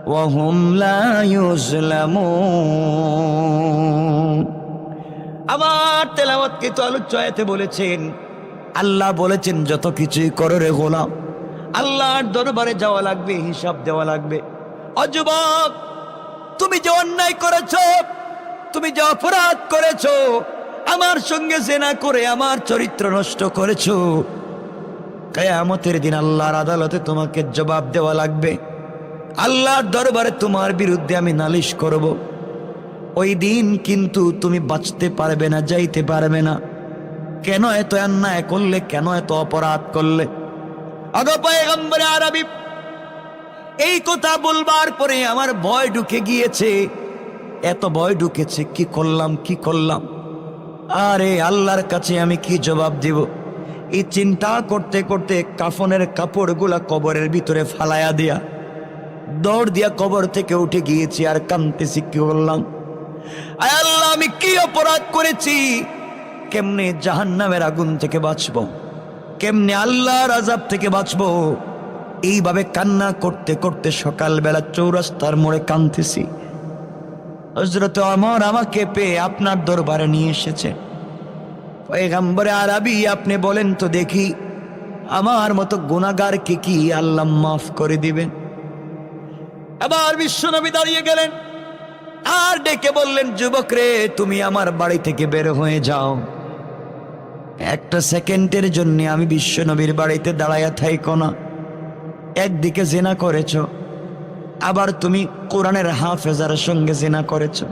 ওয়া হুম লা ইউজলামুন। আমার তেলাওয়াতকৃত আলোচনাতে বলেছেন, আল্লাহ বলেছেন, যত কিছুই করো রে গোলাম, আল্লাহর দরবারে যাওয়া লাগবে, হিসাব দেওয়া লাগবে। ও যুবক, তুমি যে অন্যায় করেছো, তুমি যে অপরাধ করেছো, আমার সঙ্গে জিনা করে আমার চরিত্র নষ্ট করেছো, কিয়ামতের দিন আল্লাহর আদালতে তোমাকে জবাব দেওয়া লাগবে। আল্লাহর দরবারে তোমার বিরুদ্ধে আমি নালিশ করব। ওই দিন কিন্তু তুমি বাঁচতে পারবে না, যাইতে পারবে না। কেন এত অন্যায় করলে? কেন এত অপরাধ করলে? আগো পয়গম্বর আরবি এই কথা বলবার পরে আমার ভয় ঢুকে গিয়েছে, এত ভয় ঢুকেছে, কি করলাম, কি করলাম? আরে আল্লাহর কাছে আমি কি জবাব দিব? এই চিন্তা করতে করতে কাফনের কাপড়গুলা কবরের ভিতরে ফালায়া দিয়া দৌড় দিয়া কবর থেকে উঠে গিয়েছি, আর কাঁদতেছি, কি করলাম? আয় আল্লাহ, আমি কি অপরাধ করেছি? কেমনে জাহান্নামের আগুন থেকে বাঁচবো? কেমনে আল্লাহর আযাব থেকে বাঁচবো? এইভাবে কান্না করতে করতে সকালবেলা চৌরাস্তার মোড়ে কাঁদতেছি। হযরত ওমর আমাকে পেয়ে আপনার দরবারে নিয়ে এসেছে। পয়গম্বর আরবি, আপনি বলেন তো দেখি, আমার মতো গুনাহগারকে কি আল্লাহ মাফ করে দিবেন? আবার বিশ্বনবী দাঁড়িয়ে গেলেন আর ডেকে বললেন, যুবক রে, তুমি আমার বাড়ি থেকে বের হয়ে যাও। একটা সেকেন্ডের জন্য আমি বিশ্বনবীর বাড়িতে দাঁড়াইয়া থাইকো না। একদিকে জিনা করেছো, আবার তুমি কোরআনের হাফেজার সঙ্গে জিনা করেছো,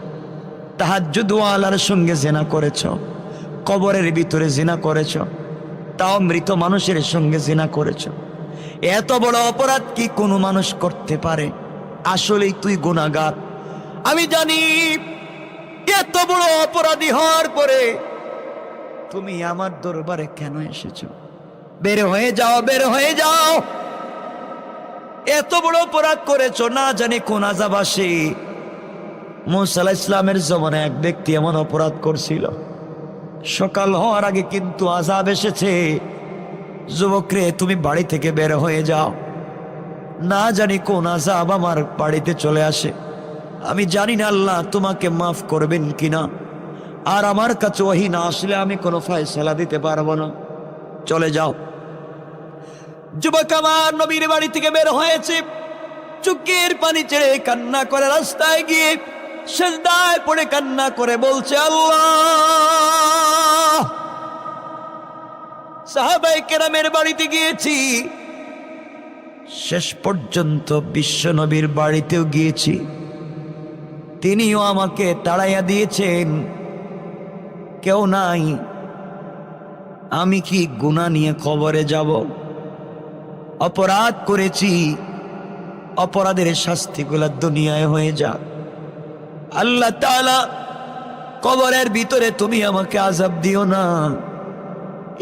তাহাজ্জুদ ওয়ালার সঙ্গে জিনা করেছো, কবরের ভিতরে জিনা করেছো, তাও মৃত মানুষের সঙ্গে জিনা করেছো। এত বড় অপরাধ কি কোনো মানুষ করতে পারে? আসলেই তুই গুনাহগার। আমি জানি এত বড় অপরাধী হওয়ার পরে তুমি আমার দরবারে কেন এসেছো? বের হয়ে যাও, বের হয়ে যাও। এত বড় অপরাধ করেছো, না জানি কোন আযাব আসে। মূসা আলাইহিস সালামের জমানায় এক ব্যক্তি এমন অপরাধ করছিল, সকাল হওয়ার আগে কিন্তু আযাব এসেছে। যুবক রে, তুমি বাড়ি থেকে বের হয়ে যাও, না জানি কোন আযাব আমার বাড়িতে চলে আসে। আমি জানি না আল্লাহ তোমাকে মাফ করবেন কিনা, আর আমার কাছে ওহী না আসলে আমি কোনো ফয়সালা দিতে পারবো না। চলে যাও। যুবক আমার নবীর বাড়ি থেকে বের হয়েছে, চোখের পানি ছেড়ে কান্না করে রাস্তায় গিয়ে সিজদায় পড়ে কান্না করে বলছে, আল্লাহ। সাহাবায়ে কেরামের বাড়িতে গিয়েছি, শেষ পর্যন্ত বিশ্ব নবীর বাড়িতেও গিয়েছি, তিনিও আমাকে তাড়াইয়া দিয়েছেন, কেউ নাই। আমি কি গুনাহ নিয়ে কবরে যাব? অপরাধ করেছি, অপরাধের শাস্তিগুলো দুনিয়ায় হয়ে যাক। আল্লাহ তাআলা, কবরের ভিতরে তুমি আমাকে আযাব দিও না,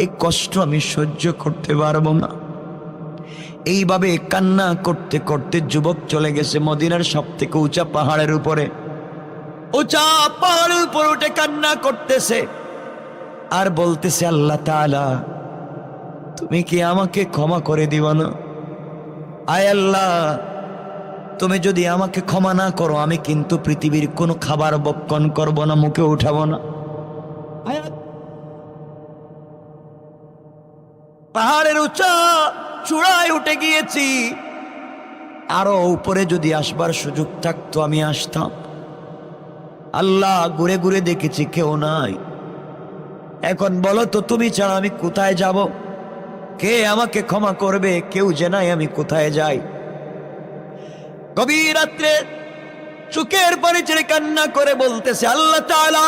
এই কষ্ট আমি সহ্য করতে পারবো না। এইভাবে কান্না করতে করতে যুবক চলে গেছে মদিনার সব থেকে উঁচা পাহাড়ের উপরে। উঁচা পাহাড়ের উপর উঠে কান্না করতেছে আর বলতেছে, আল্লাহ তাআলা, তুমি কি আমাকে ক্ষমা করে দিবা না? আয় আল্লাহ, তুমি যদি আমাকে ক্ষমা না করো, আমি কিন্তু পৃথিবীর কোনো খাবার ভক্ষণ করব না, মুখে উঠাবো না। পাহাড়ের উঁচা চূড়ায় উঠে গিয়েছি, আরো উপরে যদি আসবার সুযোগ থাকতো আমি আসতাম। আল্লাহ, ঘুরে ঘুরে দেখেছি কেউ নাই। এখন বলো তো, তুমি ছাড়া আমি কোথায় যাব? কে আমাকে ক্ষমা করবে? কেউ যে নাই, আমি কোথায় যাই? গভীর রাত্রে চোখের পানি ছেড়ে কান্না করে বলতেছে, আল্লাহ তাআলা,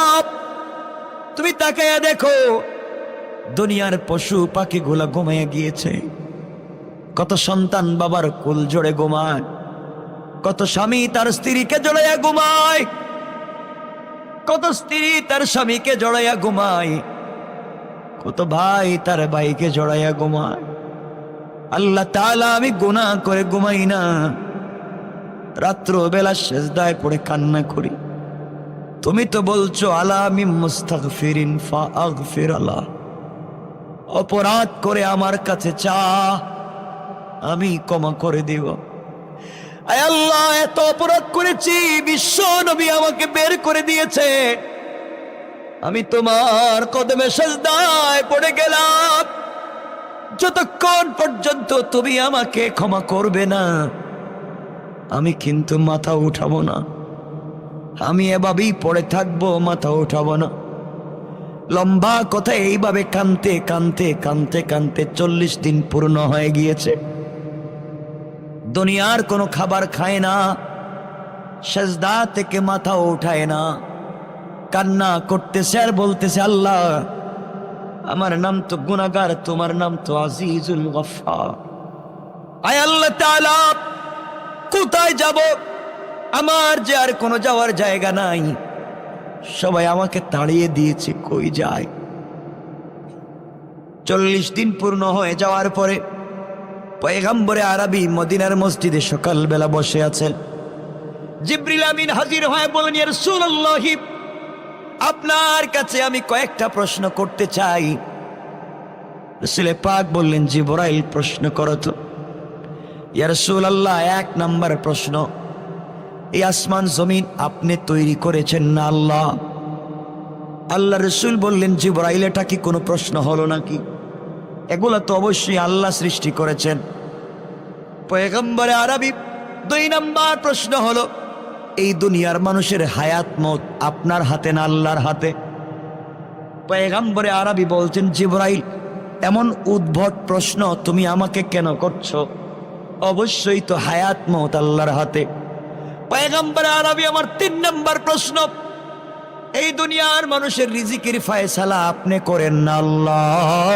তুমি তাকায়া দেখো, দুনিয়ার পশু পাখিগুলা ঘুমিয়ে গিয়েছে। কত সন্তান বাবার কোল জোড়ে ঘুমায়, কত স্বামী তার স্ত্রীকে জড়াইয়া ঘুমায়, কত স্ত্রী তার স্বামীকে জড়াইয়া ঘুমায়, কত ভাই তার ভাইকে জড়াইয়া ঘুমায়। আল্লাহ তাআলা, আমি গুনাহ করে ঘুমাই না, রাত্র বেলা সেজদায় পড়ে কান্না করি। তুমি তো বলছো, আলা মিন মুস্তাগফিরিন ফাআগফির আলা, অপরাধ করে আমার কাছে চা, আমি ক্ষমা করে দিব। আয় আল্লাহ, এত অপরাধ করেছি, বিশ্ব নবী আমাকে বের করে দিয়েছে, আমি তোমার কদমে সেজদায় পড়ে গেলাম। যতক্ষণ পর্যন্ত তুমি আমাকে ক্ষমা করবে না, আমি কিন্তু মাথা উঠাবো না। আমি এভাবেই পড়ে থাকবো, মাথা উঠাবো না। লম্বা কথা, এইভাবে কানতে কানতে কানতে কানতে 40 দিন পূর্ণ হয়ে গিয়েছে। দুনিয়ার কোনো খাবার খায় না, সেজদা থেকে মাথা উঠায় না, কান্না করতেছে আর বলতেছে, আল্লাহ, আমার নাম তো গুনাহগার, তোমার নাম তো আজিজুল গফফার। আয় আল্লাহ তাআলা, কোথায় যাব? আমার যে আর কোনো যাওয়ার জায়গা নাই, সবাই আমাকে তাড়িয়ে দিয়েছে, কই যায়? 40 দিন পূর্ণ হয়ে যাওয়ার পরে পয়গম্বরে আরবি মদিনার মসজিদে সকালবেলা বসে আছেন। জিবরিল আমিন হাজির হয়ে বলেন, ইয়া রাসূলুল্লাহ, আপনার কাছে আমি কয়েকটা প্রশ্ন করতে চাই। রাসূল পাক বললেন, জিবরাইল, প্রশ্ন করো তো। ইয়া রাসূলুল্লাহ, 1 নাম্বার প্রশ্ন, এই আসমান জমিন আপনি তৈরি করেছেন না আল্লাহ? আল্লাহ রাসূল বললেন, জিবরাইল, এটা কি কোনো প্রশ্ন হলো নাকি? এগুলা তো অবশ্যই আল্লাহ সৃষ্টি করেছেন। পয়গম্বরে আরবি 2 নাম্বার প্রশ্ন হলো, এই দুনিয়ার মানুষের হায়াত মত আপনার হাতে না আল্লাহর হাতে? পয়গম্বরে আরবি বলছেন, জিবরাইল, এমন উদ্ভট প্রশ্ন তুমি আমাকে কেন করছো? অবশ্যই তো হায়াত মত আল্লাহর হাতে। পয়গম্বরে আরবি আমার 3 নাম্বার প্রশ্ন, এই দুনিয়ার মানুষের রিজিকের ফয়সালা আপনি করেন না আল্লাহ?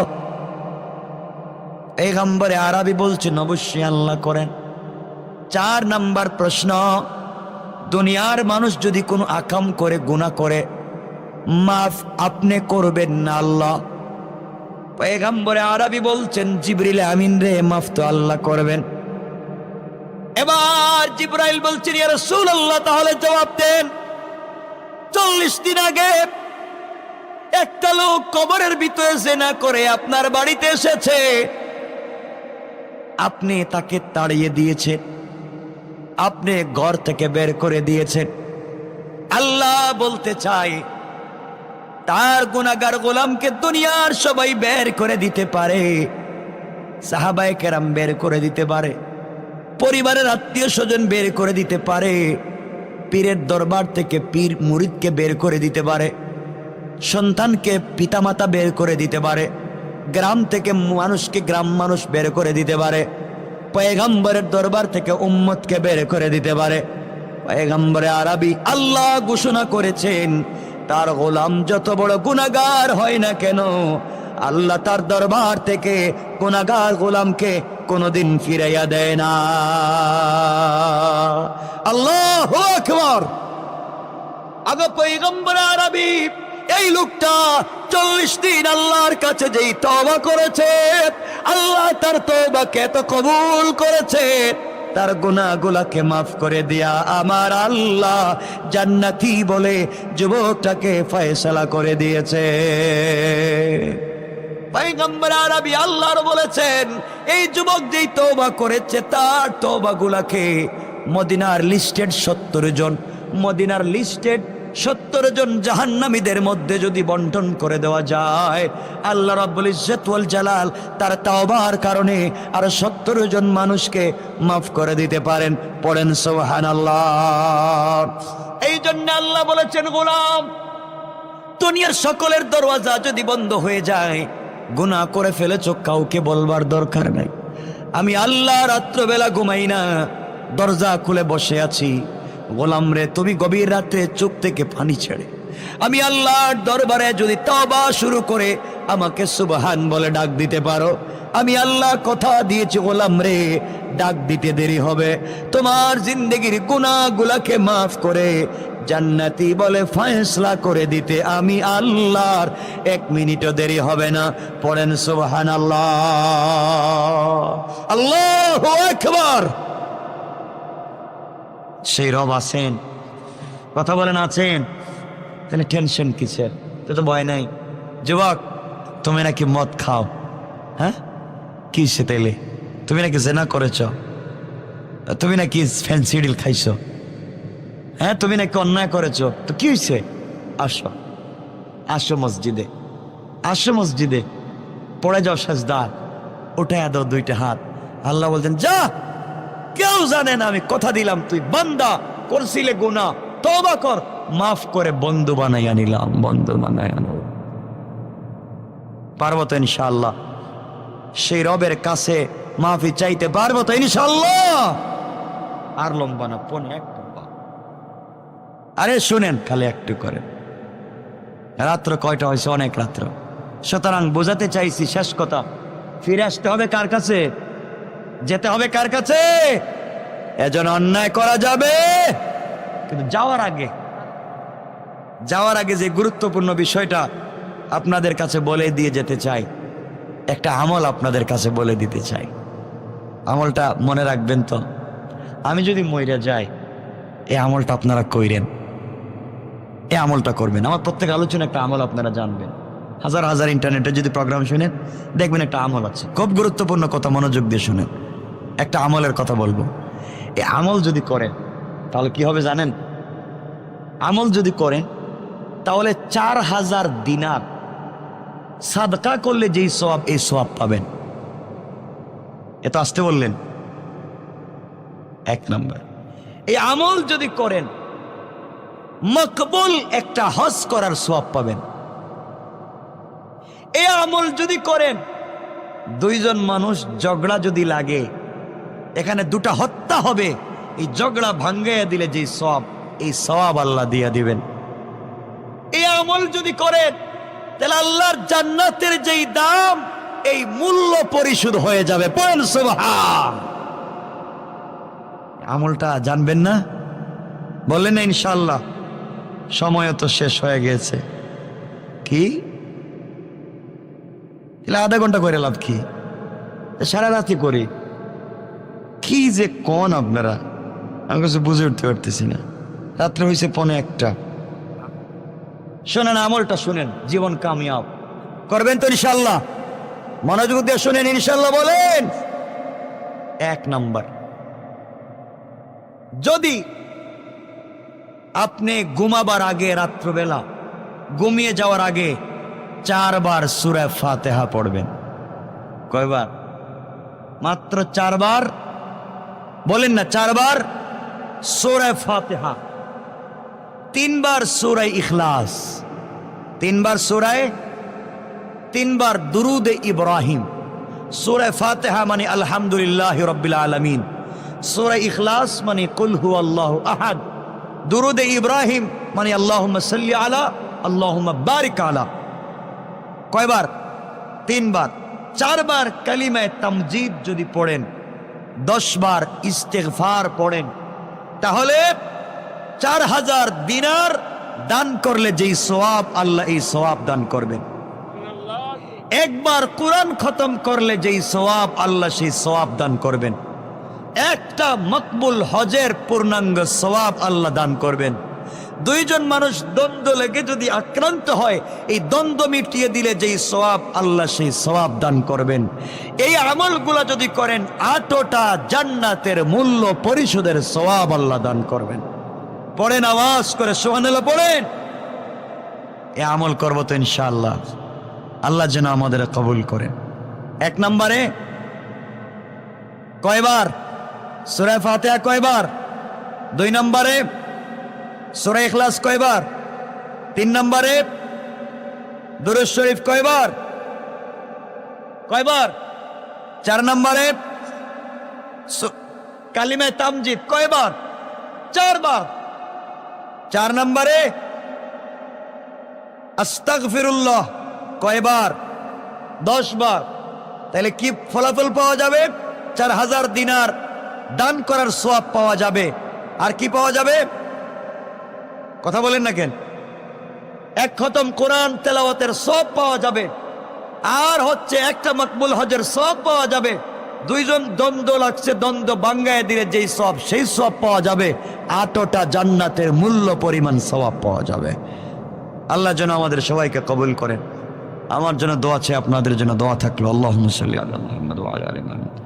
পয়গম্বরে আরবি বলছেন, অবশ্যই আল্লাহ করেন। 4 নাম্বার প্রশ্ন, দুনিয়ার মানুষ যদি কোনো আকাম করে, গুনাহ করে, মাফ আপনি করবেন না আল্লাহ? পয়গম্বরে আরবি বলছেন, জিবরিল আমিন রে, মাফ তো আল্লাহ করবেন। এবার জিবরাইল বলছেন, ইয়া রাসূলুল্লাহ, তাহলে জবাব দেন। 40 দিন আগে একটা লোক কবরের ভিতরে জিনা করে আপনার বাড়িতে এসেছে, আপনি তাকে তাড়িয়ে দিয়েছেন, আপনি ঘর থেকে বের করে দিয়েছেন। আল্লাহ বলতে চাই, তার গুনাহগার গোলামকে দুনিয়ার সবাই বের করে দিতে পারে, সাহাবায়ে কেরাম বের করে দিতে পারে, পরিবারের আত্মীয় স্বজন বের করে দিতে পারে, পীরের দরবার থেকে পীর মুরিদকে বের করে দিতে পারে, সন্তানকে পিতামাতা বের করে দিতে পারে, গ্রাম থেকে মানুষকে গ্রাম মানুষ বের করে দিতে পারে, পয়গম্বরের দরবার থেকে উম্মতকে বের করে দিতে পারে। পয়গম্বরে আরবি আল্লাহ ঘোষণা করেছেন, তার গোলাম যত বড় গুনাহগার হয় না কেন, আল্লাহ তার দরবার থেকে গুনাহগার গোলামকে কোনোদিন ফিরাইয়া দেয় না। আল্লাহু আকবার। আগে পয়গম্বর আরবি এই লোকটা 40 দিন আল্লাহর কাছে যেই তওবা করেছে, আল্লাহ তার তওবাকে তো কবুল করেছে, তার গুনাহগুলোকে মাফ করে দিয়া আমার আল্লাহ জান্নাতি বলে যুবকটাকে ফয়সালা করে দিয়েছে। পয়গম্বর আরবি আল্লাহর বলেছেন, এই যুবক যেই তওবা করেছে তার তওবাগুলোকে মদিনার লিস্টেড 70 জন, মদিনার লিস্টেড 70 জন জাহান্নামীদের মধ্যে যদি বন্টন করে দেওয়া যায়, আল্লাহ রাব্বুল ইজ্জত ওয়াল জালাল তার তাওবার কারণে আর 70 জন মানুষকে মাফ করে দিতে পারেন। পড়েন সুবহানাল্লাহ। এই জন্য আল্লাহ বলেছেন, গোলাম দুনিয়ার সকলের দরওয়াজা যদি বন্ধ হয়ে যায়, গুনাহ করে ফেলেছো, কাউকে বলবার দরকার নাই। আমি আল্লাহ রাত্রবেলা ঘুমাই না, দরজা খুলে বসে আছি। গোলাম রে, তুমি গভীর রাতে চোখ থেকে পানি ছেড়ে আমি আল্লাহর দরবারে যদি তওবা শুরু করে আমাকে সুবহান বলে ডাক দিতে পারো, আমি আল্লাহ কথা দিয়েছি গোলাম রে, ডাক দিতে দেরি হবে, তোমার জিন্দেগির গুনাহগুলোকে মাফ করে জান্নাতি বলে ফয়সালা করে দিতে আমি আল্লাহর 1 মিনিটও দেরি হবে না। পড়েন সুবহানাল্লাহ। আল্লাহু আকবার। সেই রব আছেন, কথা বলেন আছেন, তাহলে টেনশন কিসের? তো ভয় নাই। যুবক, তুমি নাকি মদ খাও, হ্যাঁ কি সে তেলে? তুমি নাকি জেনা করেছ, তুমি নাকি ফেন্সিডিল খাইছো, হ্যাঁ তুমি নাকি অন্যায় করেছো, তো কি হয়েছে? আসো, আসো মসজিদে, আসো মসজিদে, পড়ে যাও সাজদায়, উঠে দাও 2টা হাত। আল্লাহ বলছেন, যা, কেউ জানে না, আমি কথা দিলাম তুই বান্দা করছিলে গুনাহ, তওবা কর, মাফ করে বন্ধু বানাইয়া নিলাম, বন্ধু বানাইয়া নিলাম। পারবো তো ইনশাআল্লাহ? সেই রবের কাছে মাফি চাইতে পারবো তো ইনশাআল্লাহ? আর লম্বা না, 1 লম্বা। আরে শুনেন, খালি একটু করেন। রাত্র কয়টা হয়েছে? অনেক রাত্র। সুতরাং বোঝাতে চাইছি, শেষ কথা, ফিরে আসতে হবে কার কাছে? যেতে হবে কার কাছে? এজন্য অন্যায় করা যাবে, কিন্তু যাওয়ার আগে যে গুরুত্বপূর্ণ বিষয়টা আপনাদের কাছে বলে দিয়ে যেতে চাই, একটা আমল আপনাদের কাছে বলে দিতে চাই। আমলটা মনে রাখবেন তো, আমি যদি মইরা যাই, এই আমলটা আপনারা কইরেন, এই আমলটা করবেন। আমার প্রত্যেক আলোচনা একটা আমল আপনারা জানবেন। হাজার হাজার ইন্টারনেটে যদি প্রোগ্রাম শুনেন, দেখবেন একটা আমল আছে, খুব গুরুত্বপূর্ণ কথা, মনোযোগ দিয়ে শুনেন। একটা আমলের কথা বলবো, এই আমল যদি করেন তাহলে কি হবে জানেন? আমল যদি করেন তাহলে 4000 দিনার সাদকা করলে যেই সওয়াব, এই সওয়াব পাবেন। এত আসতে বললেন? 1 নম্বর, এই আমল যদি করেন মকবুল একটা হজ করার সওয়াব পাবেন। এই আমল যদি করেন, 2 জন মানুষ ঝগড়া যদি লাগে, এখানে 2টা হত্যা হবে, এই ঝগড়া ভাঙ্গাইয়া দিলে যে সওয়াব, এই সওয়াব আল্লাহ দিয়া দিবেন। এই আমল যদি করেন তাহলে আল্লাহর জান্নাতের যেই দাম, এই মূল্য পরিশোধ হয়ে যাবে। পড়েন সুবহান। আমলটা জানবেন না? বললেন না ইনশাআল্লাহ? সময় তো শেষ হয়ে গেছে। কি আধা ঘন্টা করে লাভ কি? সারা রাতি করি কি যে কোন আপনারা, আমি কিছু বুঝে উঠতে পারতেছি না। রাত্রে হয়েছে 1:45। শোনেন, আমলটা শুনেন, জীবন কামিয়াব করবেন তো ইনশাল্লাহ? মনোযোগ দিয়ে শুনেন, ইনশাল্লাহ বলেন। 1 নাম্বার, যদি আপনি ঘুমাবার আগে, রাত্রবেলা ঘুমিয়ে যাওয়ার আগে 4 বার সূরা ফাতিহা পড়বেন। কয়বার? মাত্র 4 বার। বলেন না, 4 বার সূরা ফাতিহা, 3 বার সূরা ইখলাস, 3 বার সূরা, 3 বার দুরুদ ইব্রাহিম, সূরা ফাতিহা মানে আলহামদুলিল্লাহি রাব্বিল আলামিন, সূরা ইখলাস মানে কুল হুয়াল্লাহু আহাদ, দুরুদে ইব্রাহিম মানে আল্লাহুম্মা সাল্লি আলা আল্লাহুম্মা বারিক আলা। কয়বার? 3 বার। 4 বার কালিমায়ে তামজিদ যদি পড়েন, 10 বার ইস্তিগফার পড়েন, তাহলে 4000 দিনার দান করলে যেই সওয়াব, আল্লাহ এই সওয়াব দান করবেন। একবার কোরআন খতম করলে যেই সওয়াব, আল্লাহ সেই সওয়াব দান করবেন। একটা মকবুল হজের পূর্ণাঙ্গ সওয়াব আল্লাহ দান করবেন। 2 জন মানুষ দ্বন্দ্ব লেগে যদি আক্রান্ত হয়, এই দ্বন্দ্ব মিটিয়ে দিলে যেই সওয়াব, আল্লাহ সেই সওয়াব দান করবেন। এই আমলগুলা যদি করেন, 8টা জান্নাতের মূল্য পরিশোধের সওয়াব আল্লাহ দান করবেন। পড়েন, আওয়াজ করে সুবহানাল্লাহ পড়েন। এই আমল করবো তো ইনশাআল্লাহ। আল্লাহ যেন আমাদের কবুল করেন। 1 নম্বরে কয়বার? সূরা ফাতিহা কয়বার? 2 নম্বরে সূরা ইখলাস কয়বার? 3 নম্বরে দুরূদ শরীফ কয়বার? 4 নম্বরে কালিমায়ে তামজিদ কয়বার? 4 বার। 4 নম্বরে আস্তাগফিরুল্লাহ কয়বার? 10 বার। তাহলে কি ফলাফল পাওয়া যাবে? 4000 দিনার দান করার সওয়াব পাওয়া যাবে। আর কি পাওয়া যাবে? কথা বলেন না কেন? 1 খতম কোরআন তেলাওয়াতের সওয়াব পাওয়া যাবে। আর হচ্ছে একটা মকবুল হজের সওয়াব পাওয়া যাবে। 2 জন দ্বন্দ্ব লাগছে, দ্বন্দ্ব বাঙ্গায় দিলে যেই সওয়াব, সেই সওয়াব পাওয়া যাবে। 8টা জান্নাতের মূল্য পরিমাণ সওয়াব পাওয়া যাবে। আল্লাহ যেন আমাদের সবাইকে কবুল করেন। আমার জন্য দোয়া আছে, আপনাদের জন্য দোয়া থাকলো। আল্লাহুম্মা সাল্লি আলা মুহাম্মাদ ওয়া আলা আলি মুহাম্মাদ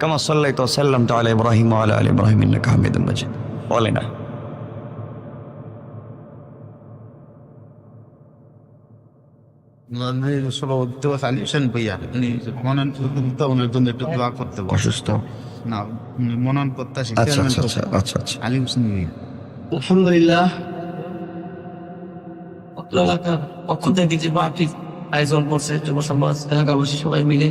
কামা সাল্লাইতা ওয়া সাল্লামতা আলা ইব্রাহিম ওয়া আলা আলি ইব্রাহিম ইন্নাকা হামিদুম মাজিদ। বলেন না অসুস্থ? আচ্ছা আচ্ছা আচ্ছা আচ্ছা আচ্ছা।
আলহামদুলিল্লাহ, এলাকার পক্ষ থেকে যে বাড়তি আয়োজন করছে যুব সমাজ, এলাকাবাসী সবাই মিলে